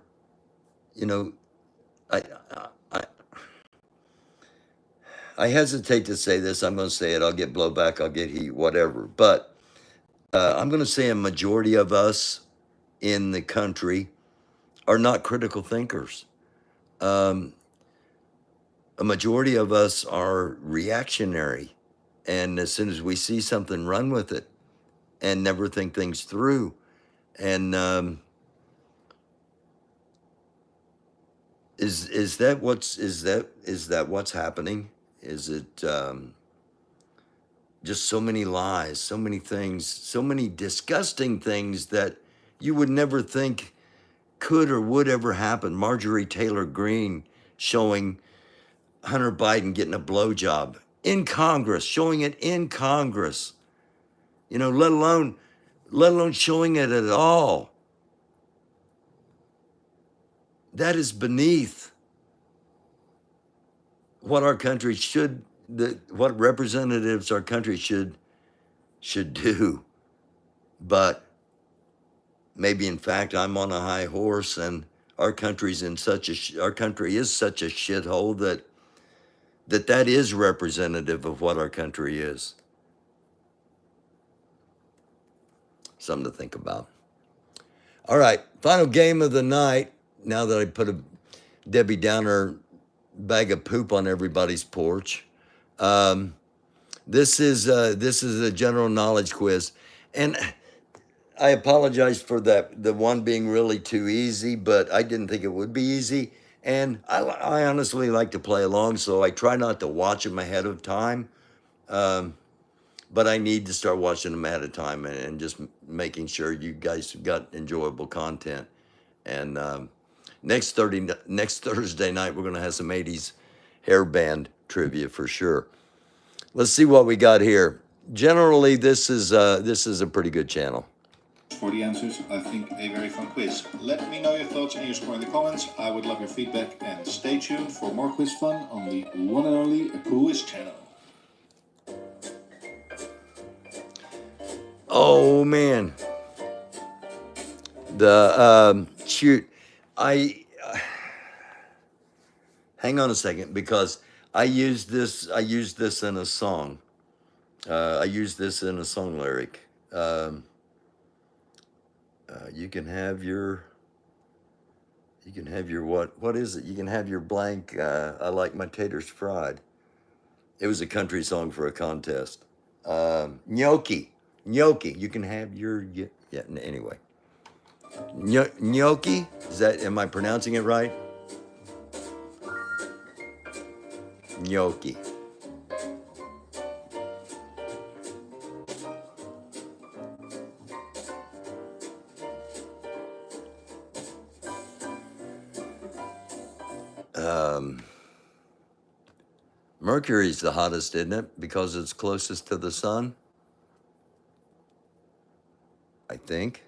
I hesitate to say this. I'm going to say it. I'll get blowback. I'll get heat, whatever. But I'm going to say a majority of us in the country are not critical thinkers. A majority of us are reactionary. And as soon as we see something, run with it and never think things through. And is that what's happening? Is it just so many lies, so many things, so many disgusting things that you would never think could or would ever happen? Marjorie Taylor Greene showing Hunter Biden getting a blowjob in Congress, showing it in Congress, you know, let alone showing it at all. That is beneath what our country should, what representatives our country should do. But maybe in fact I'm on a high horse, and our country's in such a our country is such a shithole that is representative of what our country is. Something to think about. All right, final game of the night. Now that I put a Debbie Downer bag of poop on everybody's porch, this is a general knowledge quiz, and I apologize for the one being really too easy, but I didn't think it would be easy, and I honestly like to play along, so I try not to watch them ahead of time. But I need to start watching them ahead of time and just making sure you guys got enjoyable content. And next Thursday night, we're going to have some 80s hair band trivia for sure. Let's see what we got here. Generally, this is a pretty good channel. For the answers, I think a very fun quiz. Let me know your thoughts and your score in the comments. I would love your feedback, and stay tuned for more quiz fun on the one and only Quiz channel. Oh man, shoot, hang on a second, because I used this in a song. I used this in a song lyric. You can have your what is it? You can have your blank. I like my taters fried. It was a country song for a contest. Gnocchi. You can have your anyway. Gnocchi. Am I pronouncing it right? Gnocchi. Mercury's the hottest, isn't it? Because it's closest to the sun, I think.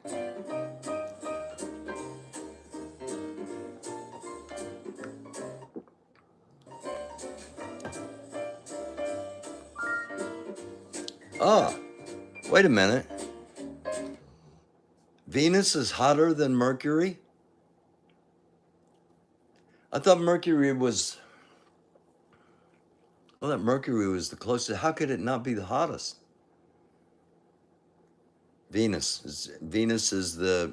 Ah, wait a minute. Venus is hotter than Mercury? I thought Mercury was... Well, that Mercury was the closest. How could it not be the hottest? Venus is the,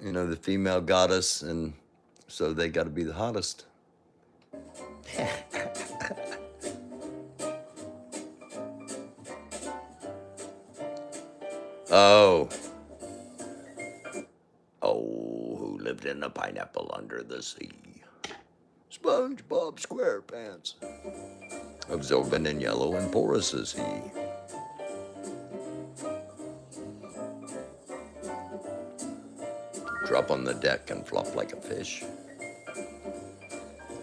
the female goddess, and so they got to be the hottest. Oh, who lived in a pineapple under the sea? SpongeBob SquarePants. Absorbent and yellow and porous is he. Drop on the deck and flop like a fish.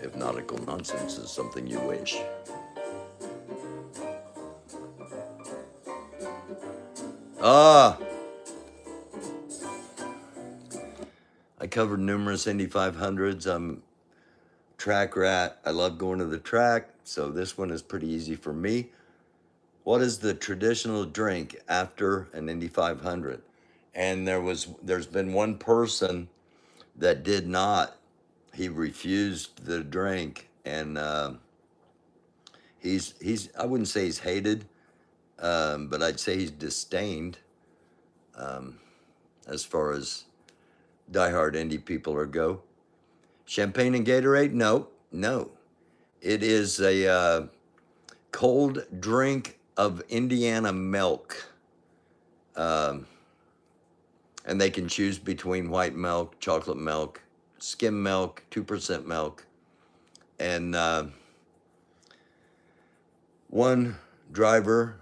If nautical nonsense is something you wish. I covered numerous Indy 500s. I'm track rat. I love going to the track, so this one is pretty easy for me. What is the traditional drink after an Indy 500? And there's been one person that did not. He refused the drink, and he's I wouldn't say he's hated, but I'd say he's disdained as far as diehard Indy people go. Champagne and Gatorade? No. It is a cold drink of Indiana milk. And they can choose between white milk, chocolate milk, skim milk, 2% milk. And one driver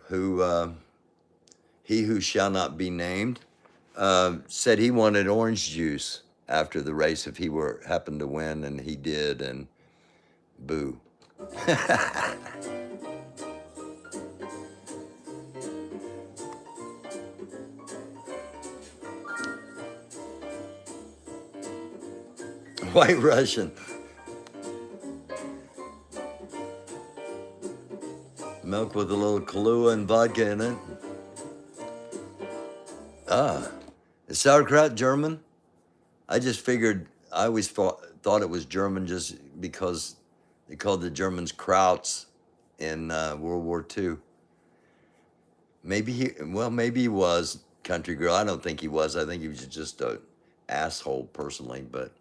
he who shall not be named, said he wanted orange juice after the race if he happened to win, and he did, and boo. White Russian. Milk with a little Kahlua and vodka in it. Ah, is sauerkraut German? I just figured, I always thought it was German just because they called the Germans Krauts in World War II. Maybe he was, country girl. I don't think he was. I think he was just a asshole personally, but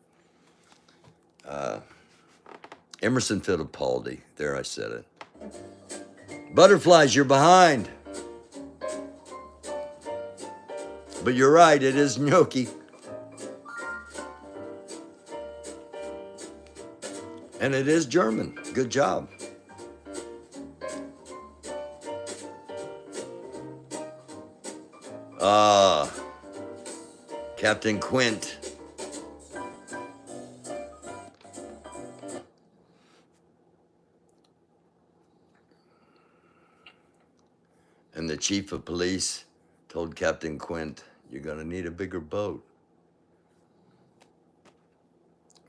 Emerson Fittipaldi. There, I said it. Butterflies, you're behind. But you're right, it is gnocchi. And it is German. Good job. Ah, Captain Quint. And the chief of police told Captain Quint, "You're gonna need a bigger boat."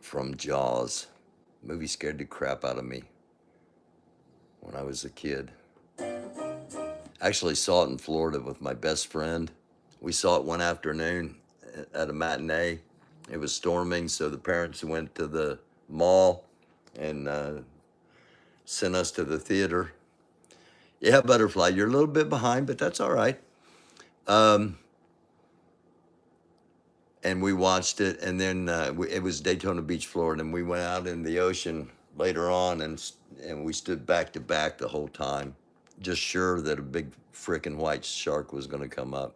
From Jaws. Movie scared the crap out of me when I was a kid. Actually saw it in Florida with my best friend. We saw it one afternoon at a matinee. It was storming, so the parents went to the mall and sent us to the theater. Yeah, Butterfly, you're a little bit behind, but that's all right. And we watched it, and then it was Daytona Beach, Florida, and we went out in the ocean later on, and we stood back to back the whole time, just sure that a big frickin' white shark was going to come up.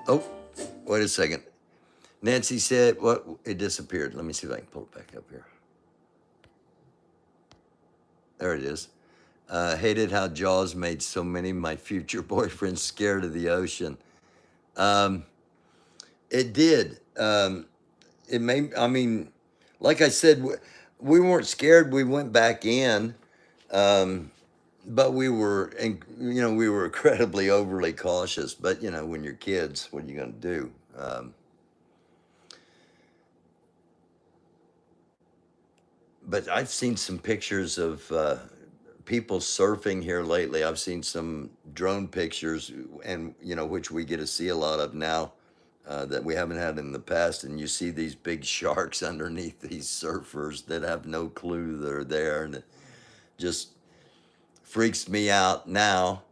Oh, wait a second. Nancy said, what? It disappeared. Let me see if I can pull it back up here. There it is. Hated how Jaws made so many of my future boyfriends scared of the ocean. It did. It made, I mean, like I said, we weren't scared. We went back in, but we were, we were incredibly overly cautious. But, when you're kids, what are you going to do? But I've seen some pictures of people surfing here lately. I've seen some drone pictures, and which we get to see a lot of now that we haven't had in the past. And you see these big sharks underneath these surfers that have no clue they're there, and it just freaks me out now.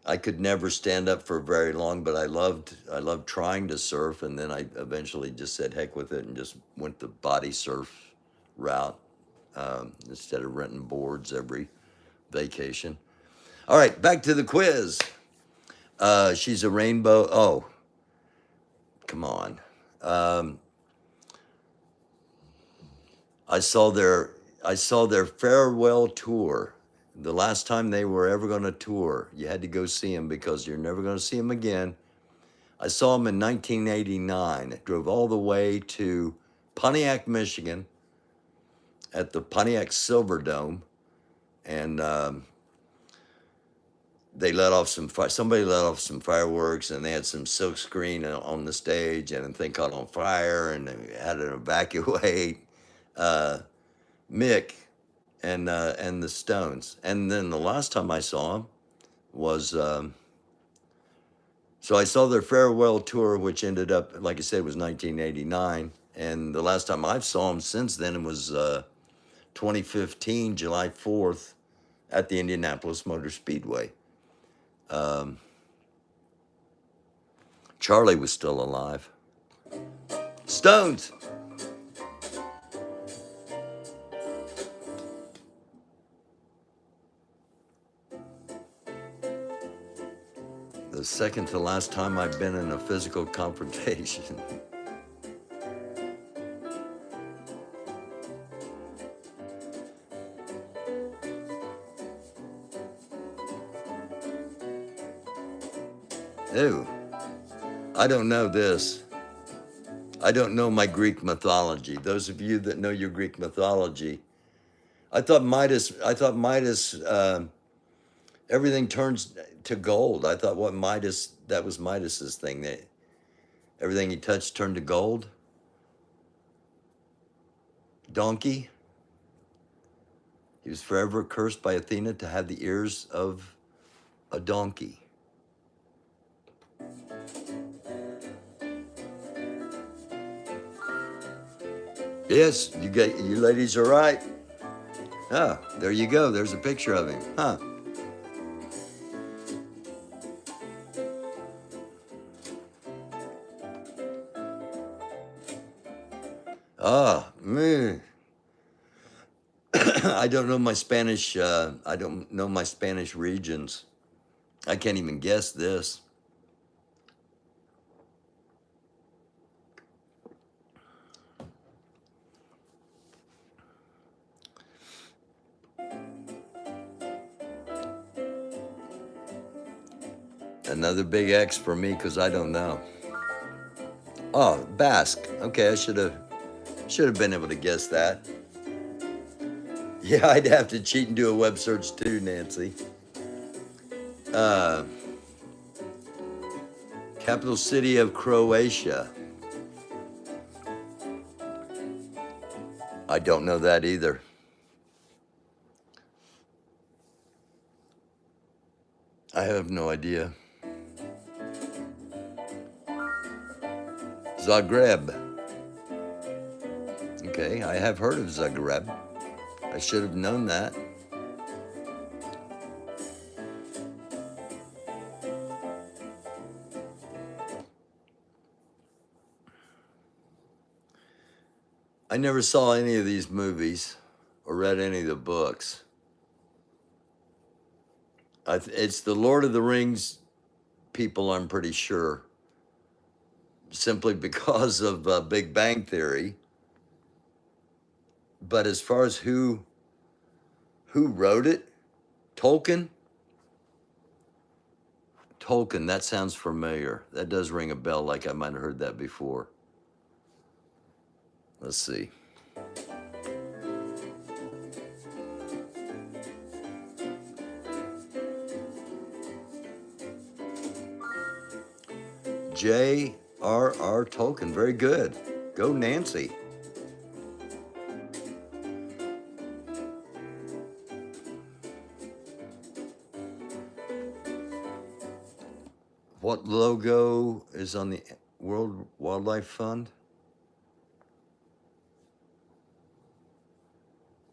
I could never stand up for very long, but I loved trying to surf, and then I eventually just said heck with it and just went the body surf route instead of renting boards every vacation. All right, back to the quiz. She's a rainbow. Oh, come on. I saw their farewell tour. The last time they were ever going to tour, you had to go see them because you're never going to see them again. I saw them in 1989. I drove all the way to Pontiac, Michigan, at the Pontiac Silverdome, and somebody let off some fireworks, and they had some silk screen on the stage, and the thing caught on fire, and they had to evacuate. Mick and the Stones. And then the last time I saw them was, so I saw their farewell tour, which ended up, like I said, was 1989. And the last time I saw them since then was 2015, July 4th, at the Indianapolis Motor Speedway. Charlie was still alive. Stones! The second to last time I've been in a physical confrontation. Ew. I don't know this. I don't know my Greek mythology. Those of you that know your Greek mythology, I thought Midas, everything turns to gold. I thought that was Midas's thing. That everything he touched turned to gold. Donkey. He was forever cursed by Athena to have the ears of a donkey. Yes, you ladies are right. Ah, there you go. There's a picture of him. Huh. Ah, man. I don't know my Spanish. I don't know my Spanish regions. I can't even guess this. Another big X for me because I don't know. Oh, Basque. Okay, I should have been able to guess that. Yeah, I'd have to cheat and do a web search too, Nancy. Capital city of Croatia. I don't know that either. I have no idea. Zagreb. Okay, I have heard of Zagreb. I should have known that. I never saw any of these movies or read any of the books. It's the Lord of the Rings people, I'm pretty sure, simply because of Big Bang Theory. But as far as who wrote it, Tolkien, that sounds familiar. That does ring a bell, like I might have heard that before. Let's see. J.R.R. Tolkien, very good. Go Nancy. What logo is on the World Wildlife Fund?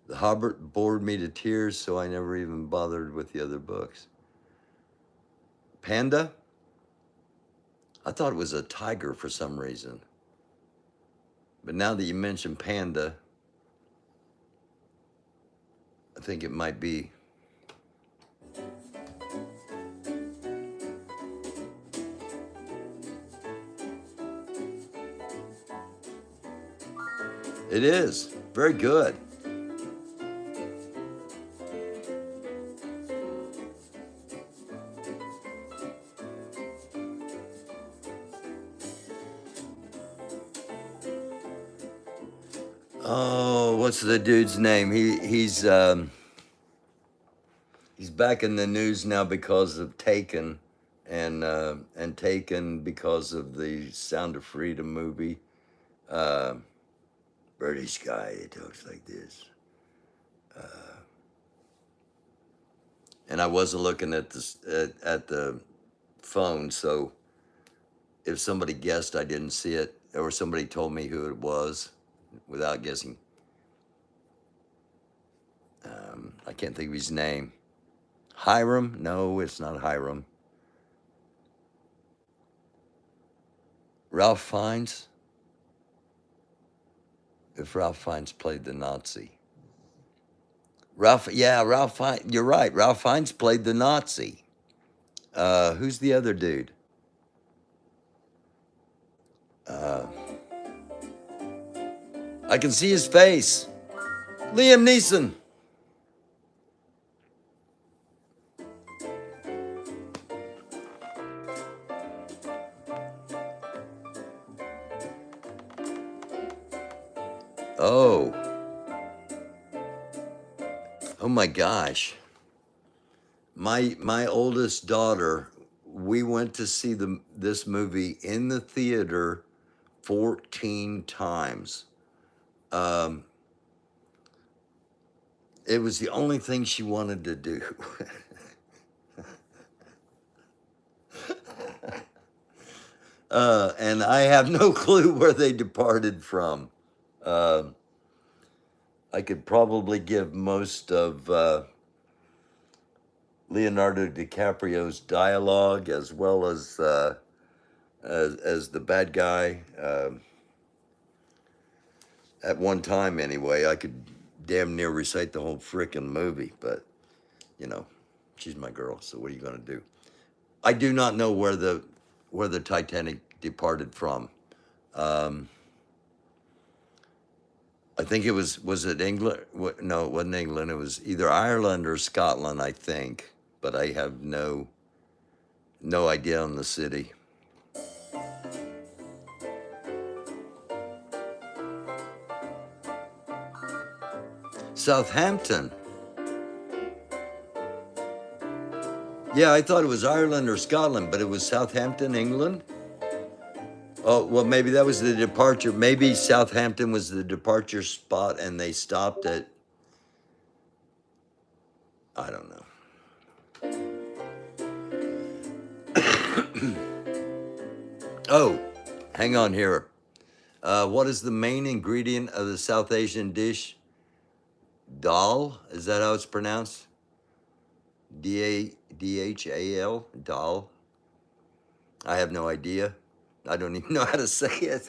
The Hobbit bored me to tears, so I never even bothered with the other books. Panda? I thought it was a tiger for some reason. But now that you mention panda, I think it might be. It is. Very good. Oh, what's the dude's name? He's back in the news now because of Taken, and Taken because of the Sound of Freedom movie. British guy, he talks like this. And I wasn't looking at the phone, so if somebody guessed I didn't see it, or somebody told me who it was without guessing. I can't think of his name. Hiram? No, it's not Hiram. Ralph Fiennes? If Ralph Fiennes played the Nazi. Ralph Fiennes, you're right. Ralph Fiennes played the Nazi. Who's the other dude? I can see his face. Liam Neeson. Oh, oh my gosh. My oldest daughter, we went to see this movie in the theater 14 times. It was the only thing she wanted to do. And I have no clue where they departed from. I could probably give most of Leonardo DiCaprio's dialogue as well as the bad guy. At one time, anyway, I could damn near recite the whole frickin' movie. But you know, she's my girl. So what are you gonna do? I do not know where the Titanic departed from. I think it was it England? No, it wasn't England. It was either Ireland or Scotland, I think. But I have no idea on the city. Southampton. Yeah, I thought it was Ireland or Scotland, but it was Southampton, England. Oh, well, maybe that was the departure. Maybe Southampton was the departure spot and they stopped at, I don't know. Oh, hang on here. What is the main ingredient of the South Asian dish? Dal? Is that how it's pronounced? D-H-A-L? Dal? I have no idea. I don't even know how to say it.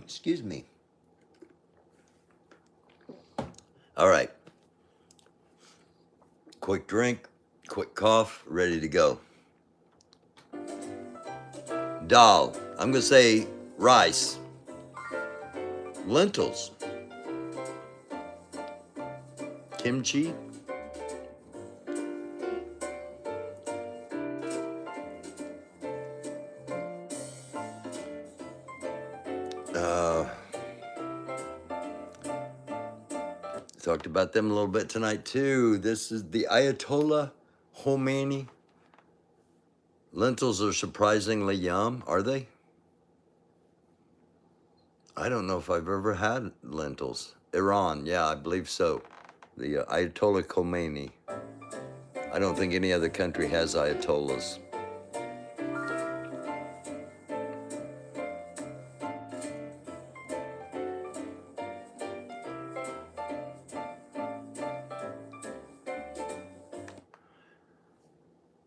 Excuse me. All right. Quick drink, quick cough, ready to go. Dal. I'm going to say rice. Lentils. Kimchi. Talked about them a little bit tonight too. This is the Ayatollah Khomeini. Lentils are surprisingly yum, are they? I don't know if I've ever had lentils. Iran, yeah, I believe so. The Ayatollah Khomeini. I don't think any other country has Ayatollahs.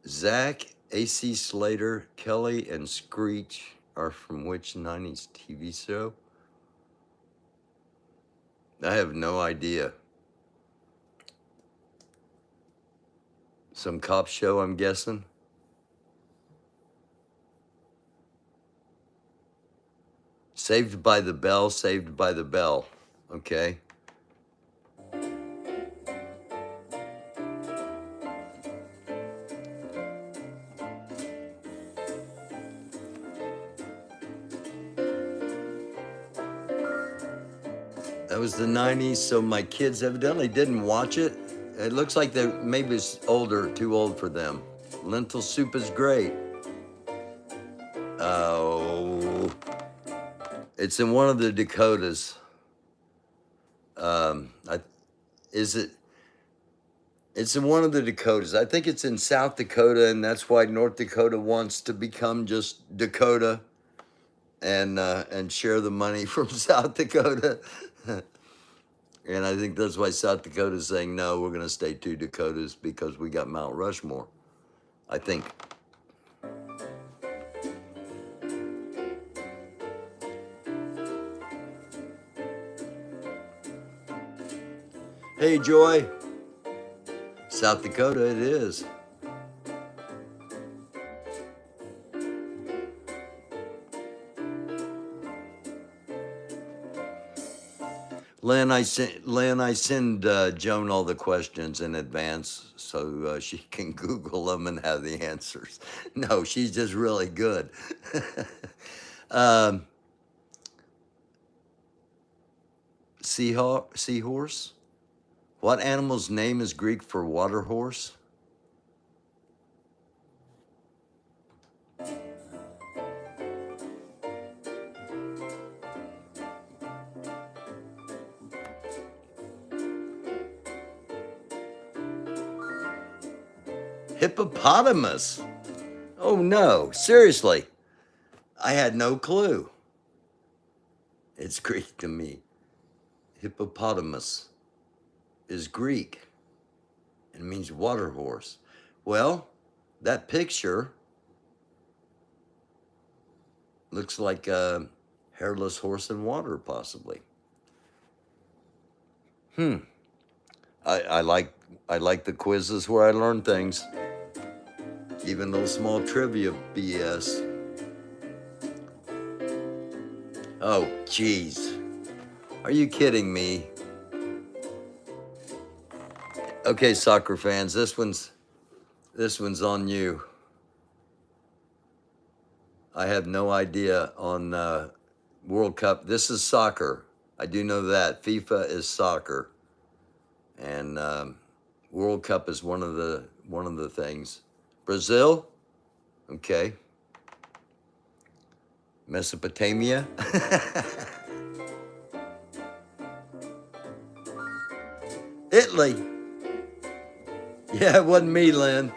Zach, A.C. Slater, Kelly, and Screech are from which 90s TV show? I have no idea. Some cop show, I'm guessing. Saved by the Bell, Saved by the Bell. Okay. That was the 90s, so my kids evidently didn't watch it. It looks like they maybe it's older, too old for them. Lentil soup is great. Oh, it's in one of the Dakotas. It's in one of the Dakotas. I think it's in South Dakota, and that's why North Dakota wants to become just Dakota and share the money from South Dakota. And I think that's why South Dakota is saying, no, we're going to stay two Dakotas because we got Mount Rushmore, I think. Hey, Joy. South Dakota it is. Lynn, I send Joan all the questions in advance so she can Google them and have the answers. No, she's just really good. seahorse? What animal's name is Greek for water horse? Hippopotamus. Oh no, seriously. I had no clue. It's Greek to me. Hippopotamus is Greek. It means water horse. Well, that picture looks like a hairless horse in water, possibly. I like the quizzes where I learn things. Even those small trivia BS. Oh, jeez. Are you kidding me? Okay, soccer fans, this one's on you. I have no idea on World Cup. This is soccer. I do know that. FIFA is soccer. And World Cup is one of the things. Brazil? Okay. Mesopotamia? Italy. Yeah, it wasn't me, Lynn.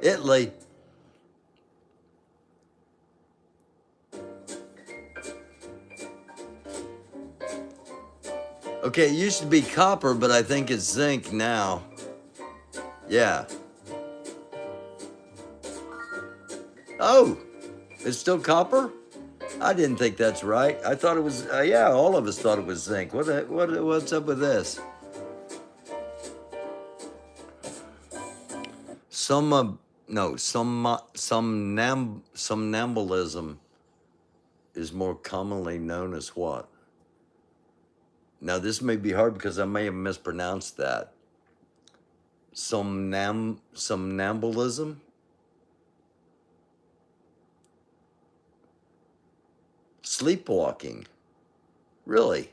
Italy. Okay, it used to be copper, but I think it's zinc now. Yeah. Oh, it's still copper? I didn't think that's right. I thought it was, yeah, all of us thought it was zinc. What's up with this? Somnambulism is more commonly known as what? Now, this may be hard because I may have mispronounced that. Somnambulism? Sleepwalking. Really?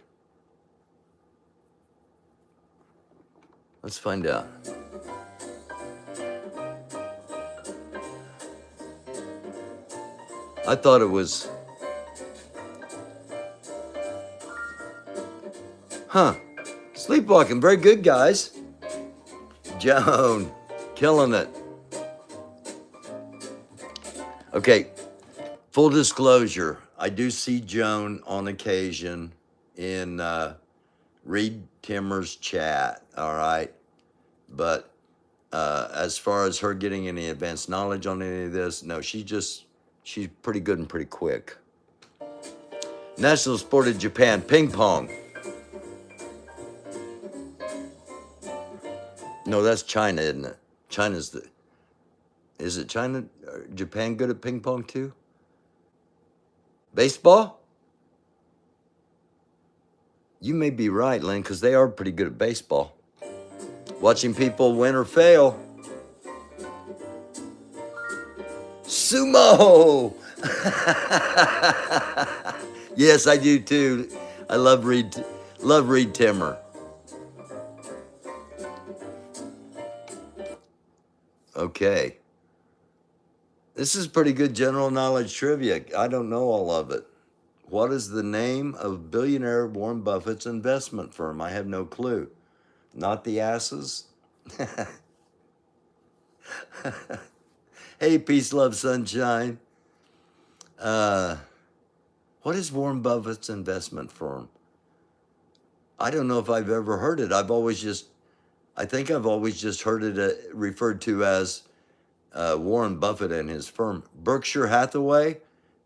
Let's find out. I thought it was... Sleepwalking. Very good, guys. Joan, killing it. Okay, full disclosure. I do see Joan on occasion in Reed Timmer's chat, all right? But as far as her getting any advanced knowledge on any of this, no, she's pretty good and pretty quick. National sport of Japan, ping pong. No, that's China, isn't it? Is it China, Japan good at ping pong too? Baseball? You may be right, Lynn, because they are pretty good at baseball. Watching people win or fail. Sumo! Yes, I do too. I love Reed Timmer. Okay. This is pretty good general knowledge trivia. I don't know all of it. What is the name of billionaire Warren Buffett's investment firm? I have no clue. Not the asses? Hey, peace, love, sunshine. What is Warren Buffett's investment firm? I don't know if I've ever heard it. I think I've always just heard it referred to as Warren Buffett and his firm. Berkshire Hathaway,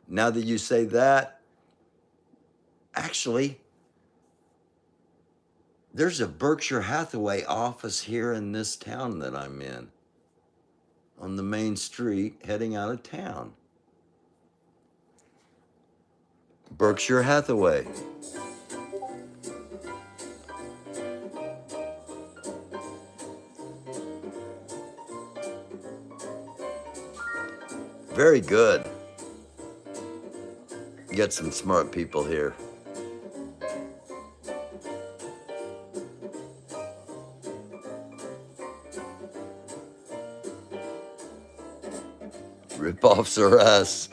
now that you say that, actually, there's a Berkshire Hathaway office here in this town that I'm in, on the main street heading out of town. Berkshire Hathaway. Very good. Get some smart people here. ripoffs are us.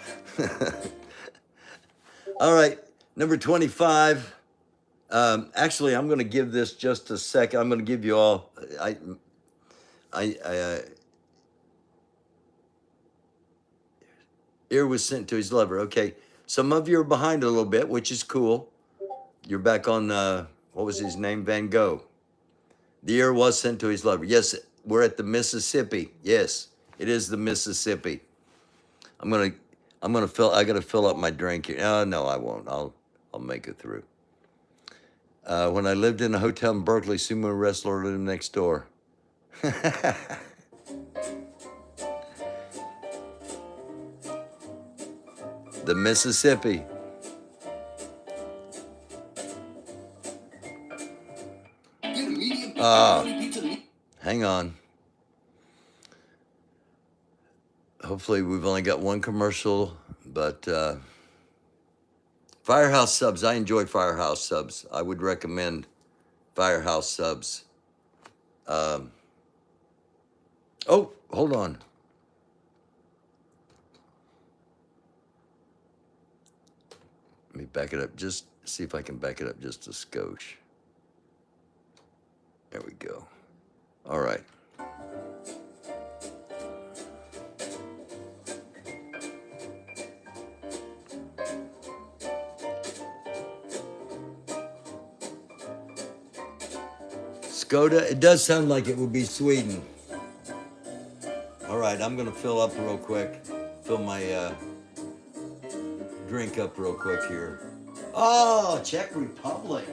All right, number 25. Actually, I'm going to give this just a second. I'm going to give you all. Ear was sent to his lover. Okay, some of you are behind a little bit, which is cool. You're back on what was his name? Van Gogh. The ear was sent to his lover. Yes, we're at the Mississippi. Yes, it is the Mississippi. I gotta fill up my drink here. Oh, no, I won't. I'll make it through. When I lived in a hotel in Berkeley, sumo wrestler lived next door. The Mississippi. Hang on. Hopefully we've only got one commercial, but Firehouse subs. I enjoy Firehouse subs. I would recommend Firehouse subs. Oh, hold on. Let me back it up. Just see if I can back it up just a skosh. There we go. All right. Skoda, it does sound like it would be Sweden. All right, I'm gonna fill up real quick. Fill my drink up real quick here. Oh, Czech Republic.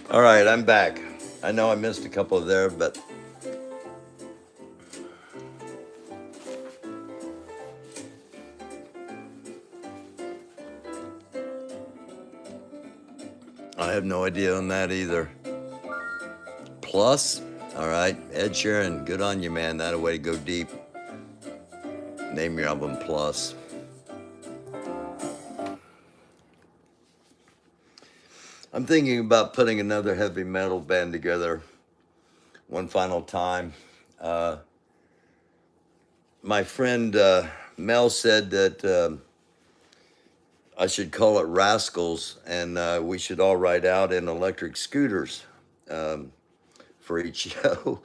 All right, I'm back. I know I missed a couple there, but I have no idea on that either. Plus, all right, Ed Sheeran, good on you, man. That a way to go deep. Name your album Plus. I'm thinking about putting another heavy metal band together one final time. My friend Mel said that I should call it Rascals, and we should all ride out in electric scooters for each show.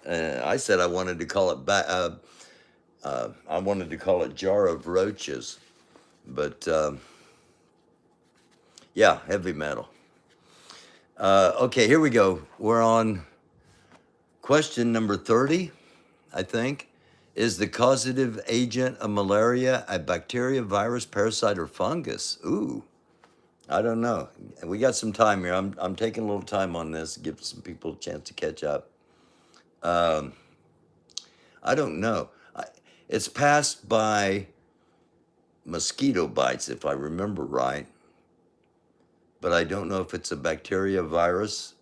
I said I wanted to call it I wanted to call it Jar of Roaches, but yeah, heavy metal. Okay, here we go. We're on question number 30, I think. Is the causative agent of malaria a bacteria, virus, parasite, or fungus? Ooh, I don't know. We got some time here. I'm taking a little time on this, give some people a chance to catch up. I don't know. It's passed by mosquito bites, if I remember right. But I don't know if it's a bacteria, virus.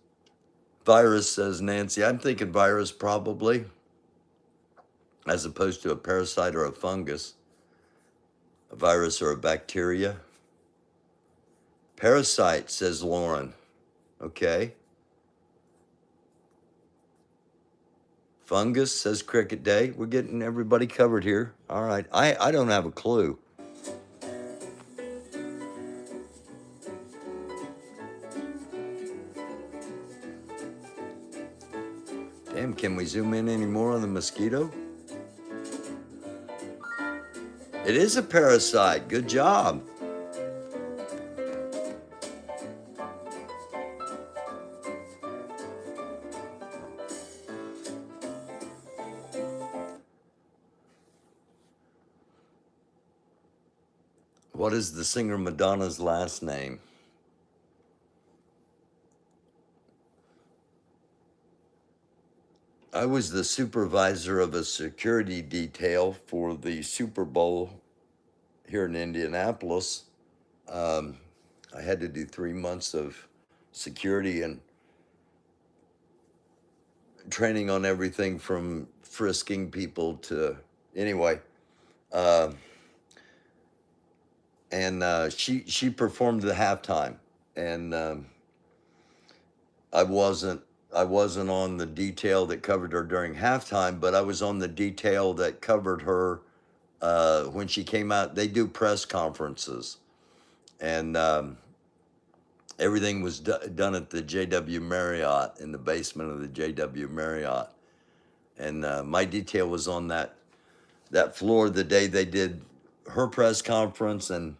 Virus, says Nancy. I'm thinking virus probably, as opposed to a parasite or a fungus. A virus or a bacteria. Parasite, says Lauren. Okay. Fungus, says Cricket Day. We're getting everybody covered here. All right. I don't have a clue. Damn, can we zoom in any more on the mosquito? It is a parasite. Good job. What is the singer Madonna's last name? I was the supervisor of a security detail for the Super Bowl here in Indianapolis. I had to do 3 months of security and training on everything from frisking people to anyway. She performed the halftime, and I wasn't on the detail that covered her during halftime, but I was on the detail that covered her when she came out. They do press conferences, and everything was done at the JW Marriott, in the basement of the JW Marriott, and my detail was on that floor the day they did her press conference, and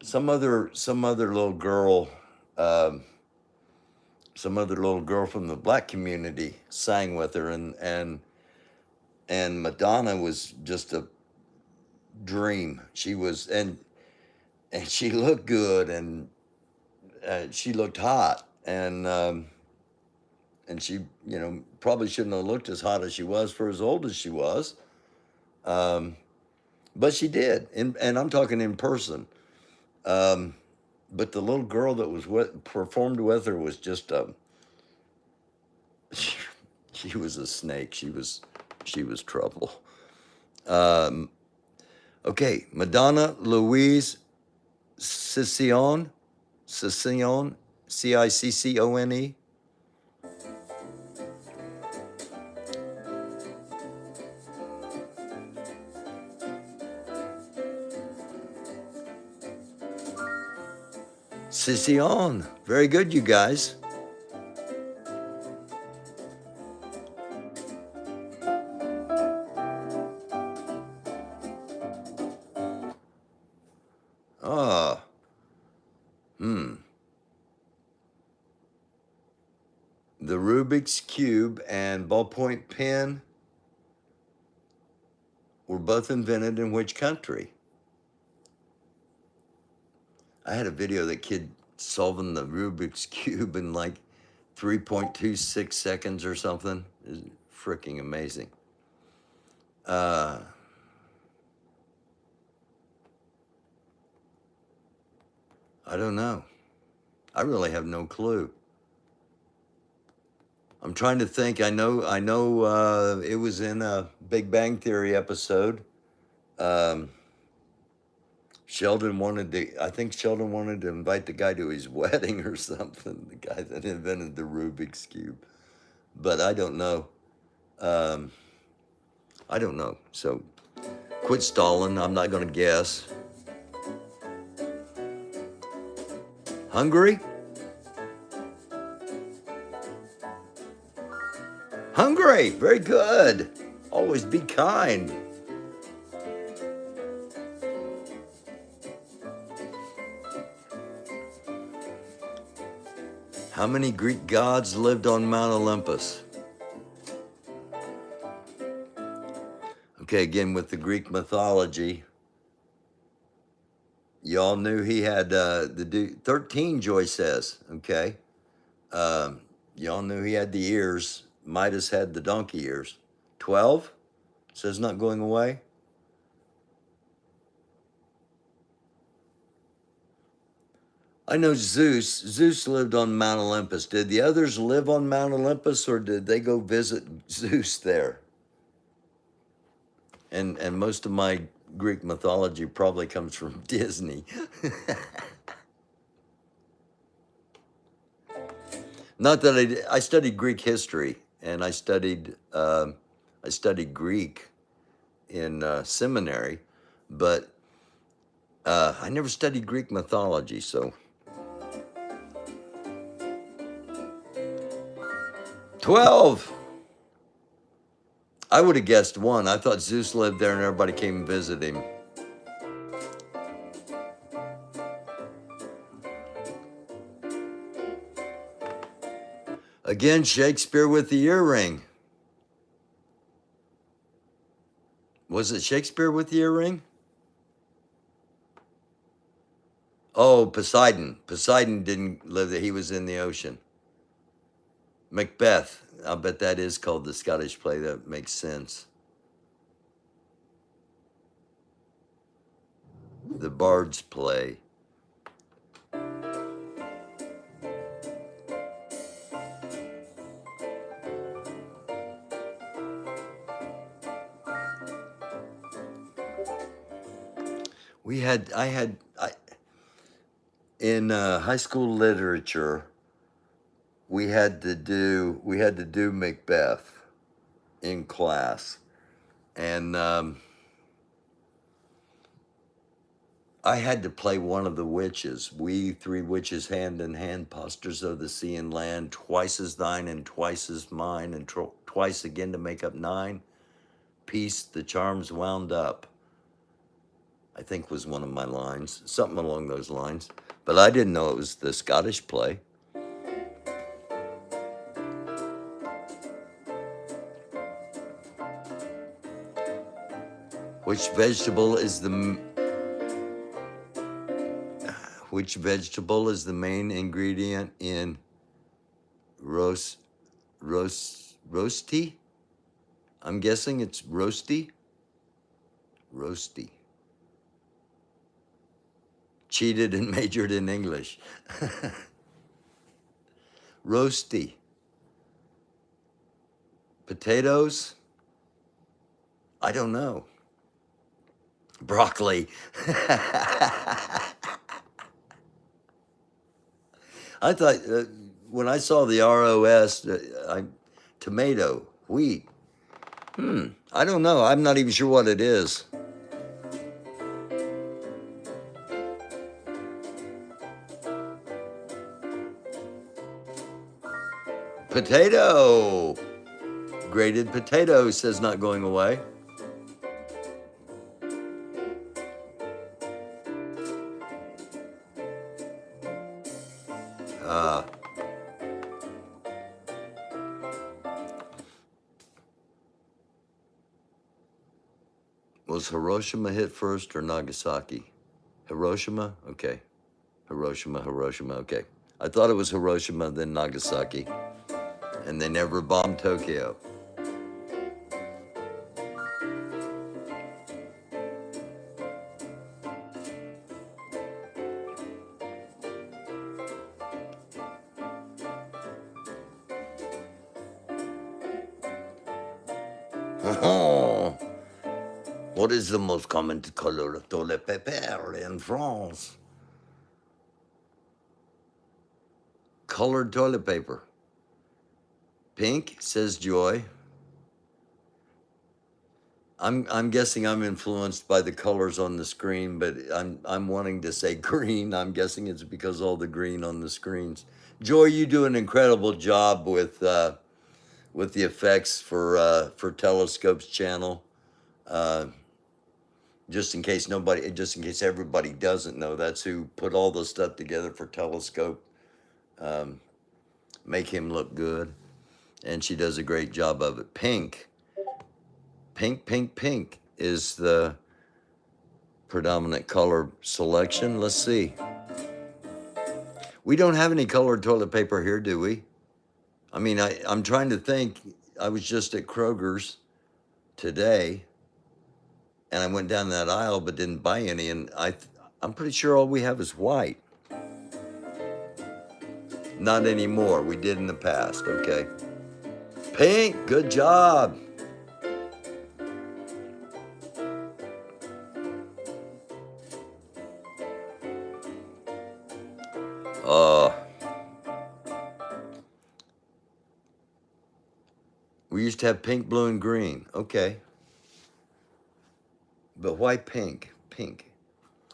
some other little girl. Some other little girl from the black community sang with her, and Madonna was just a dream. She was, and she looked good, and she looked hot, and she, you know, probably shouldn't have looked as hot as she was for as old as she was, but she did, and I'm talking in person. But the little girl that was performed with her was just she was a snake. She was trouble. Okay, Madonna Louise Ciccone, Ciccone, Ciccone. Ciccone. Very good, you guys. Ah. The Rubik's Cube and ballpoint pen were both invented in which country? I had a video of the kid solving the Rubik's Cube in like 3.26 seconds or something. It's freaking amazing. I don't know. I really have no clue. I'm trying to think. I know it was in a Big Bang Theory episode. I think Sheldon wanted to invite the guy to his wedding or something, the guy that invented the Rubik's Cube. But I don't know. I don't know. So quit stalling. I'm not going to guess. Hungary? Hungary. Very good. Always be kind. How many Greek gods lived on Mount Olympus? Okay, again with the Greek mythology. Y'all knew he had 13, Joy says, okay. Y'all knew he had the ears. Midas had the donkey ears. 12 says not going away. I know Zeus. Zeus lived on Mount Olympus. Did the others live on Mount Olympus, or did they go visit Zeus there? And most of my Greek mythology probably comes from Disney. Not that I studied Greek history, and I studied Greek in seminary, but I never studied Greek mythology, so. 12. I would have guessed 1. I thought Zeus lived there and everybody came and visited him. Again, Shakespeare with the earring. Was it Shakespeare with the earring? Oh, Poseidon. Poseidon didn't live there. He was in the ocean. Macbeth. I'll bet that is called the Scottish play. That makes sense. The Bard's play. In high school literature, we had to do Macbeth in class, and I had to play one of the witches. We three witches, hand in hand, posters of the sea and land, twice as thine and twice as mine, and twice again to make up 9. Peace, the charms wound up, I think was one of my lines, something along those lines. But I didn't know it was the Scottish play. Which vegetable is the main ingredient in roasty? I'm guessing it's roasty. Roasty. Cheated and majored in English. Roasty. Potatoes? I don't know. Broccoli. I thought when I saw the ROS, tomato, wheat. I don't know. I'm not even sure what it is. Potato. Grated potato says not going away. Was Hiroshima hit first or Nagasaki? Hiroshima? Okay. Hiroshima, okay. I thought it was Hiroshima, then Nagasaki. And they never bombed Tokyo. What is the most common color of toilet paper in France? Colored toilet paper. Pink, says Joy. I'm guessing I'm influenced by the colors on the screen, but I'm wanting to say green. I'm guessing it's because all the green on the screens. Joy, you do an incredible job with the effects for Telescope's channel. Just in case everybody doesn't know, that's who put all the stuff together for Telescope. Make him look good. And she does a great job of it. Pink is the predominant color selection. Let's see. We don't have any colored toilet paper here, do we? I mean, I'm trying to think. I was just at Kroger's today, and I went down that aisle but didn't buy any, and I'm pretty sure all we have is white. Not anymore. We did in the past. Okay. Pink, good job. We used to have pink, blue, and green. Okay. But why pink? Pink.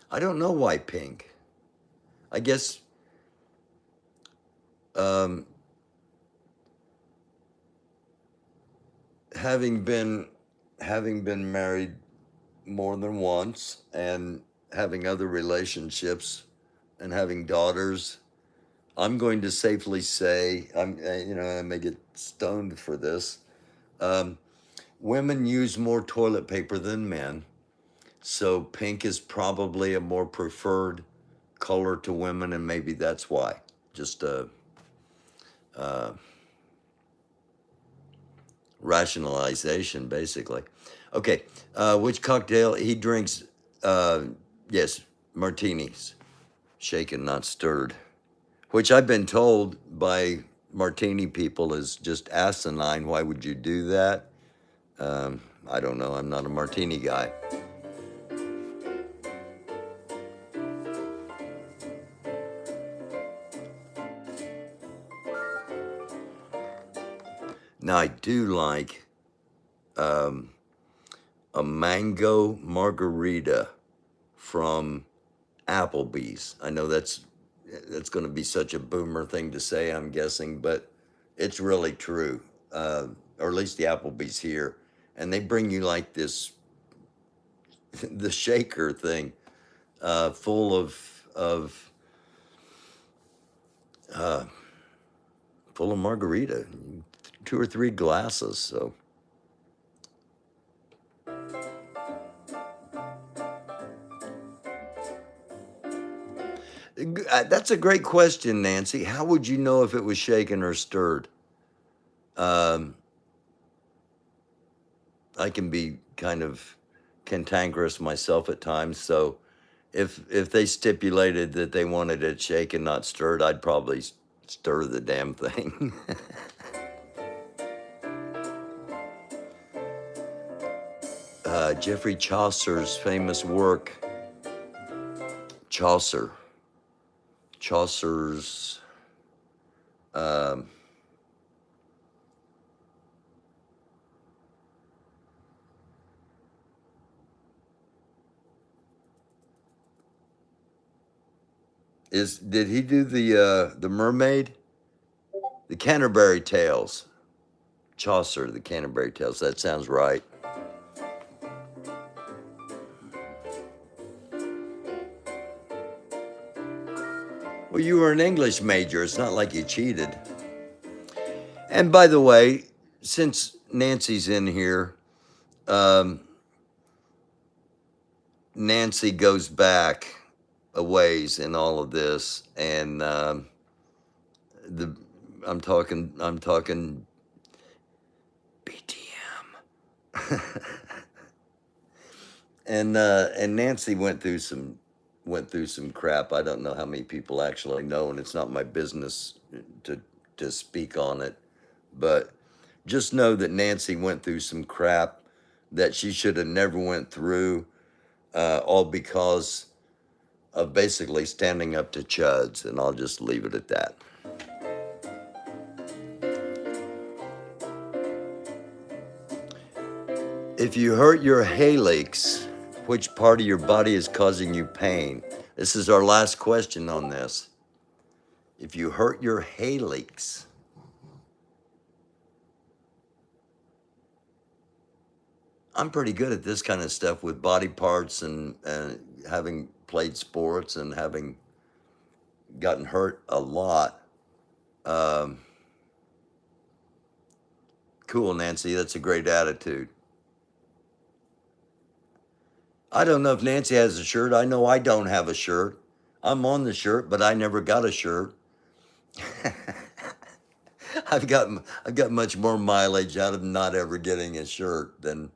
I don't know why pink. I guess having been married more than once and having other relationships and having daughters, I'm going to safely say, I may get stoned for this. Women use more toilet paper than men, so pink is probably a more preferred color to women, and maybe that's why. Just rationalization, basically. Okay, which cocktail he drinks? Yes, martinis, shaken, not stirred. Which I've been told by martini people is just asinine. Why would you do that? I don't know. I'm not a martini guy. Now, I do like a mango margarita from Applebee's. I know that's going to be such a boomer thing to say, I'm guessing, but it's really true. Or at least the Applebee's here. And they bring you like this, the shaker thing, full of margarita, 2 or 3 glasses. So that's a great question, Nancy. How would you know if it was shaken or stirred? I can be kind of cantankerous myself at times, so if they stipulated that they wanted it shaken, not stirred, I'd probably stir the damn thing. Geoffrey Chaucer's famous work, Chaucer's did he do the Mermaid? The Canterbury Tales. Chaucer, the Canterbury Tales. That sounds right. Well, you were an English major. It's not like you cheated. And by the way, since Nancy's in here, Nancy goes back a ways in all of this, and I'm talking BTM. and Nancy went through some crap. I don't know how many people actually know, and it's not my business to speak on it. But just know that Nancy went through some crap that she should have never went through, all because of basically standing up to chuds, and I'll just leave it at that. If you hurt your hallux, which part of your body is causing you pain? This is our last question on this. If you hurt your hallux, I'm pretty good at this kind of stuff with body parts and having played sports and having gotten hurt a lot. Cool, Nancy. That's a great attitude. I don't know if Nancy has a shirt. I know I don't have a shirt. I'm on the shirt, but I never got a shirt. I've got much more mileage out of not ever getting a shirt than.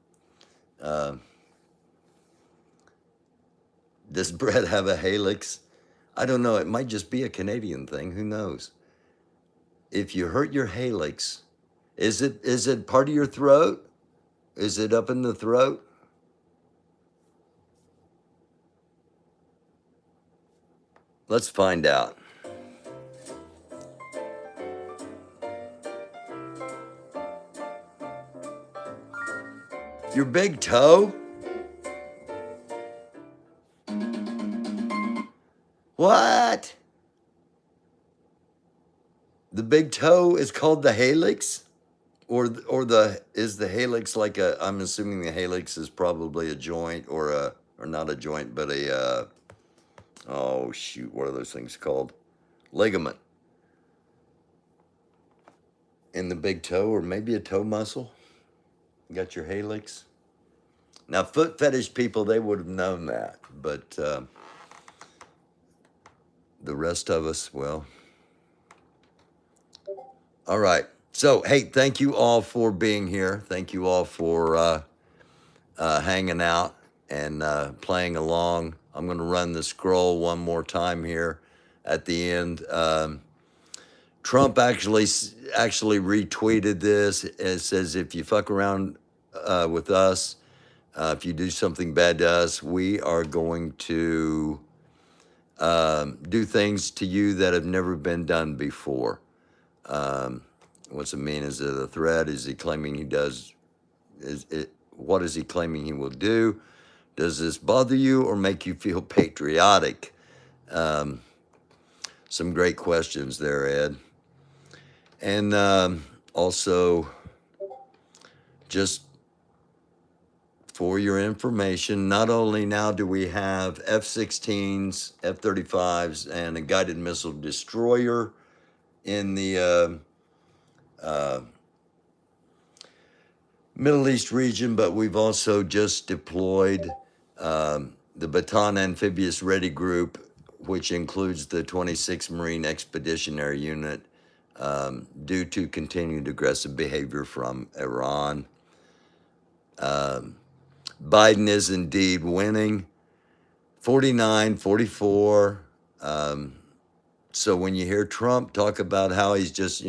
Does Brett have a hallux? I don't know. It might just be a Canadian thing. Who knows? If you hurt your hallux, is it part of your throat? Is it up in the throat? Let's find out. Your big toe? What? The big toe is called the hallux? Or is the hallux like I'm assuming the hallux is probably a joint or not a joint, but oh shoot, what are those things called? Ligament. In the big toe, or maybe a toe muscle? You got your hallux? Now, foot fetish people, they would have known that, but the rest of us, well, all right. So, hey, thank you all for being here. Thank you all for hanging out and playing along. I'm going to run the scroll one more time here at the end. Trump actually retweeted this. It says, if you fuck around with us, if you do something bad to us, we are going to do things to you that have never been done before. What's it mean? Is it a threat? Is he claiming he does? What is he claiming he will do? Does this bother you or make you feel patriotic? Some great questions there, Ed. And also, just for your information, not only now do we have F-16s, F-35s, and a guided missile destroyer in the Middle East region, but we've also just deployed the Bataan Amphibious Ready Group, which includes the 26th Marine Expeditionary Unit, due to continued aggressive behavior from Iran. Biden is indeed winning, 49-44. So when you hear Trump talk about how he's just,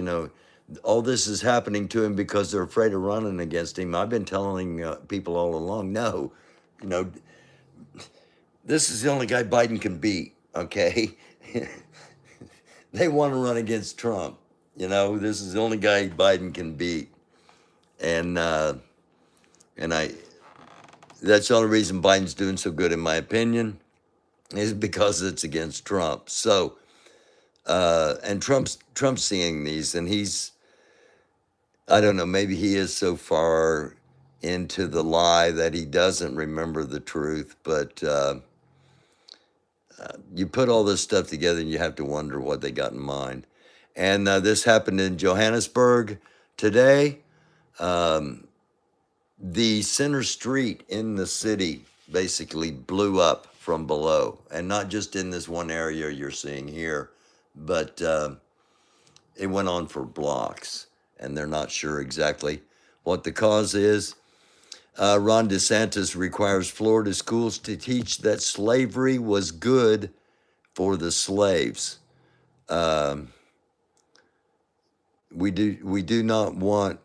all this is happening to him because they're afraid of running against him, I've been telling people all along, no, this is the only guy Biden can beat, okay? They want to run against Trump. This is the only guy Biden can beat. And that's the only reason Biden's doing so good, in my opinion, is because it's against Trump. So, and Trump's seeing these, and he's, I don't know, maybe he is so far into the lie that he doesn't remember the truth, but you put all this stuff together and you have to wonder what they got in mind. And this happened in Johannesburg today. The center street in the city basically blew up from below, and not just in this one area you're seeing here, but it went on for blocks, and they're not sure exactly what the cause is. Ron DeSantis requires Florida schools to teach that slavery was good for the slaves. We do not want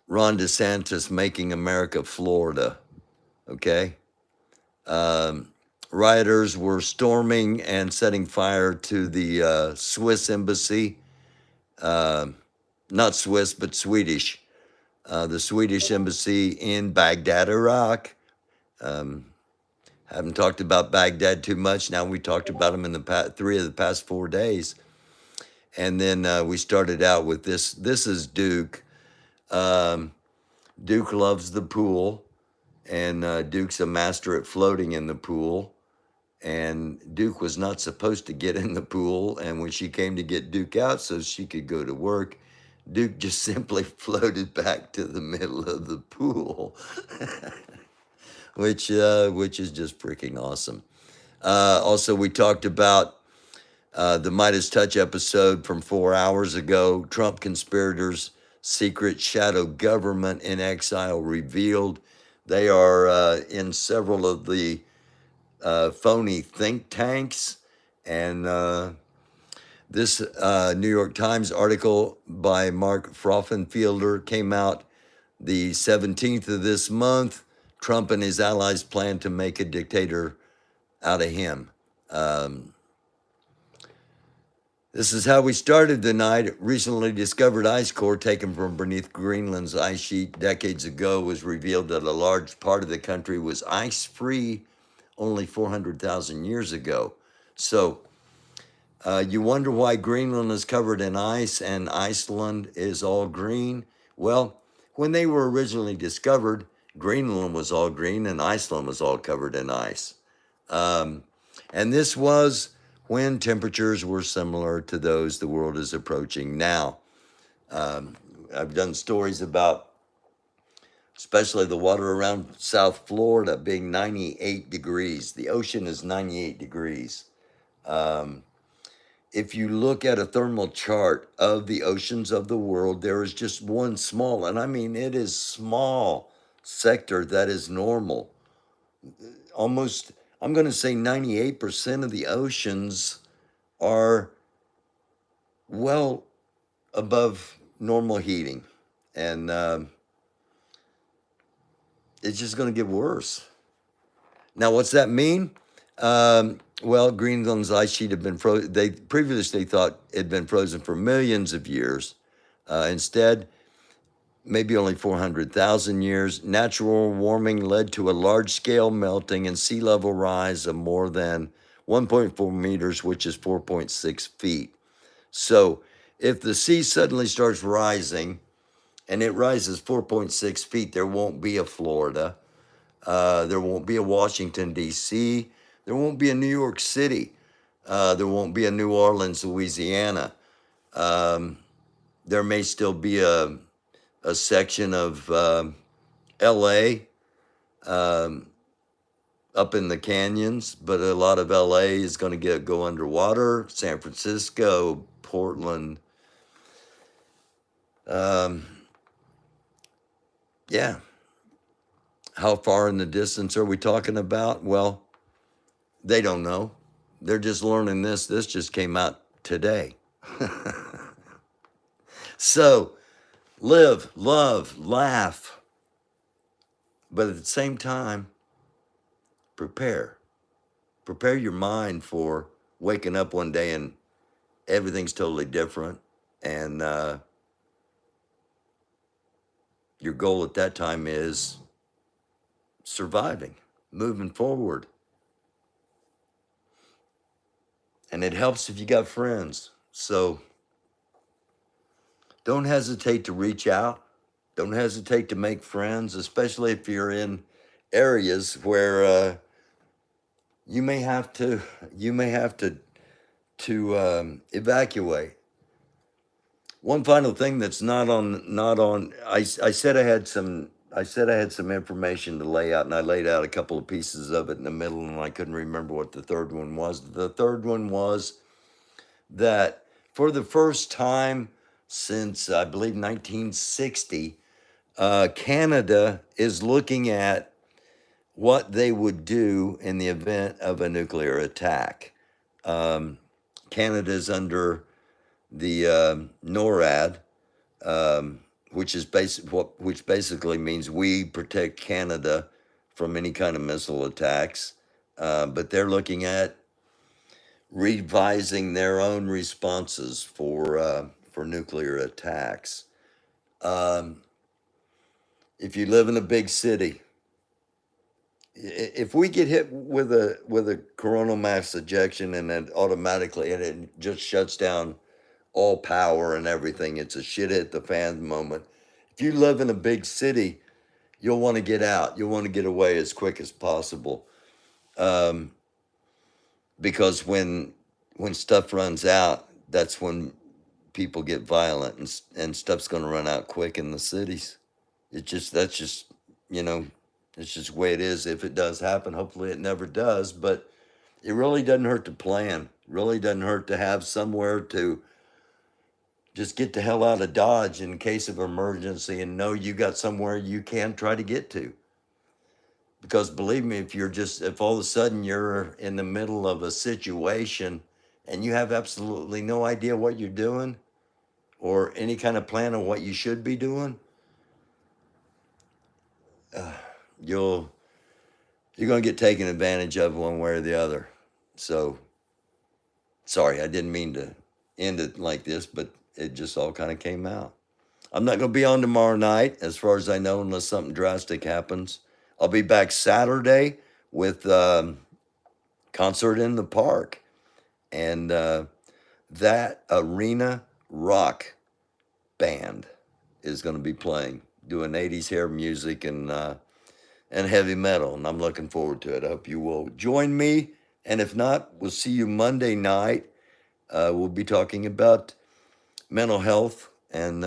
Ron DeSantis making America Florida, okay? Rioters were storming and setting fire to the Swiss embassy, not Swiss, but Swedish, the Swedish embassy in Baghdad, Iraq. Haven't talked about Baghdad too much. Now we talked about them in the 3 of the past 4 days. And then we started out with this. This is Duke. Duke loves the pool, and Duke's a master at floating in the pool. And Duke was not supposed to get in the pool. And when she came to get Duke out so she could go to work, Duke just simply floated back to the middle of the pool, which is just freaking awesome. Also, we talked about the Midas Touch episode from 4 hours ago. Trump conspirators' secret shadow government in exile revealed. They are in several of the phony think tanks. And this New York Times article by Mark Frauenfelder came out the 17th of this month. Trump and his allies plan to make a dictator out of him. This is how we started the night. Recently discovered ice core taken from beneath Greenland's ice sheet decades ago was revealed that a large part of the country was ice-free only 400,000 years ago. So you wonder why Greenland is covered in ice and Iceland is all green? Well, when they were originally discovered, Greenland was all green and Iceland was all covered in ice. And this was when temperatures were similar to those the world is approaching now. I've done stories about especially the water around South Florida being 98 degrees. The ocean is 98 degrees. if you look at a thermal chart of the oceans of the world, there is just one small, and I mean it is small sector that is normal. Almost, I'm going to say 98% of the oceans are well above normal heating. And it's just going to get worse. Now, what's that mean? Well, Greenland's ice sheet had been frozen. They previously thought it had been frozen for millions of years. Instead, maybe only 400,000 years. Natural warming led to a large-scale melting and sea level rise of more than 1.4 meters, which is 4.6 feet. So if the sea suddenly starts rising, and it rises 4.6 feet, there won't be a Florida. There won't be a Washington, D.C. There won't be a New York City. There won't be a New Orleans, Louisiana. There may still be a section of L.A. Up in the canyons, but a lot of L.A. is going to go underwater. San Francisco, Portland. Yeah. How far in the distance are we talking about? Well, they don't know. They're just learning this. This just came out today. So, live, love, laugh. But at the same time, prepare. Prepare your mind for waking up one day and everything's totally different. And your goal at that time is surviving, moving forward. And it helps if you got friends. So don't hesitate to reach out. Don't hesitate to make friends, especially if you're in areas where you may have to evacuate. One final thing that's not on. I said I had some information to lay out, and I laid out a couple of pieces of it in the middle, and I couldn't remember what the third one was. The third one was that for the first time since, I believe, 1960, Canada is looking at what they would do in the event of a nuclear attack. Canada's under the NORAD, which basically means we protect Canada from any kind of missile attacks. But they're looking at revising their own responses for nuclear attacks. If you live in a big city, if we get hit with a coronal mass ejection and then automatically and it just shuts down all power and everything, it's a shit hit the fan moment. If you live in a big city, you'll want to get out. You'll want to get away as quick as possible. Because when stuff runs out, that's when people get violent and stuff's going to run out quick in the cities. It's just the way it is. If it does happen, hopefully it never does, but it really doesn't hurt to plan. Really doesn't hurt to have somewhere to just get the hell out of Dodge in case of emergency and know you got somewhere you can try to get to. Because believe me, if all of a sudden you're in the middle of a situation and you have absolutely no idea what you're doing or any kind of plan on what you should be doing, you're going to get taken advantage of one way or the other. So, sorry, I didn't mean to end it like this, but it just all kind of came out. I'm not going to be on tomorrow night, as far as I know, unless something drastic happens. I'll be back Saturday with Concert in the Park. And that Arena Rock band is going to be playing, doing 80s hair music and heavy metal. And I'm looking forward to it. I hope you will join me. And if not, we'll see you Monday night. We'll be talking about mental health and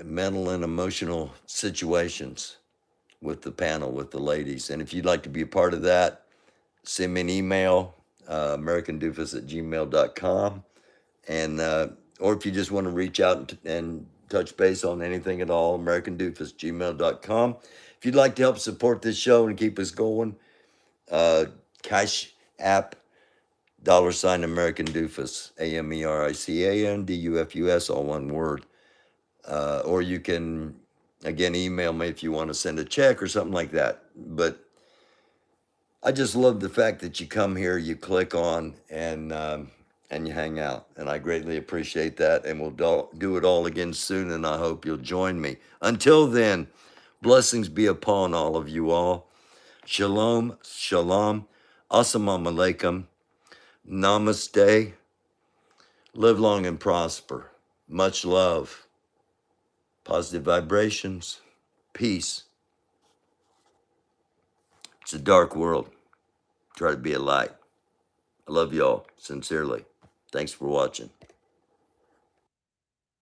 mental and emotional situations with the panel, with the ladies. And if you'd like to be a part of that, send me an email AmericanDoofus@gmail.com. And, or if you just want to reach out and touch base on anything at all, AmericanDoofus@gmail.com. If you'd like to help support this show and keep us going, Cash App, $ American Doofus, AMERICANDUFUS, all one word. Or you can, again, email me if you want to send a check or something like that. But I just love the fact that you come here, you click on, and you hang out. And I greatly appreciate that. And we'll do it all again soon, and I hope you'll join me. Until then, blessings be upon all of you all. Shalom, shalom, assalamu alaikum, namaste, live long and prosper. Much love, positive vibrations, peace. It's a dark world. Try to be a light. I love y'all sincerely. Thanks for watching.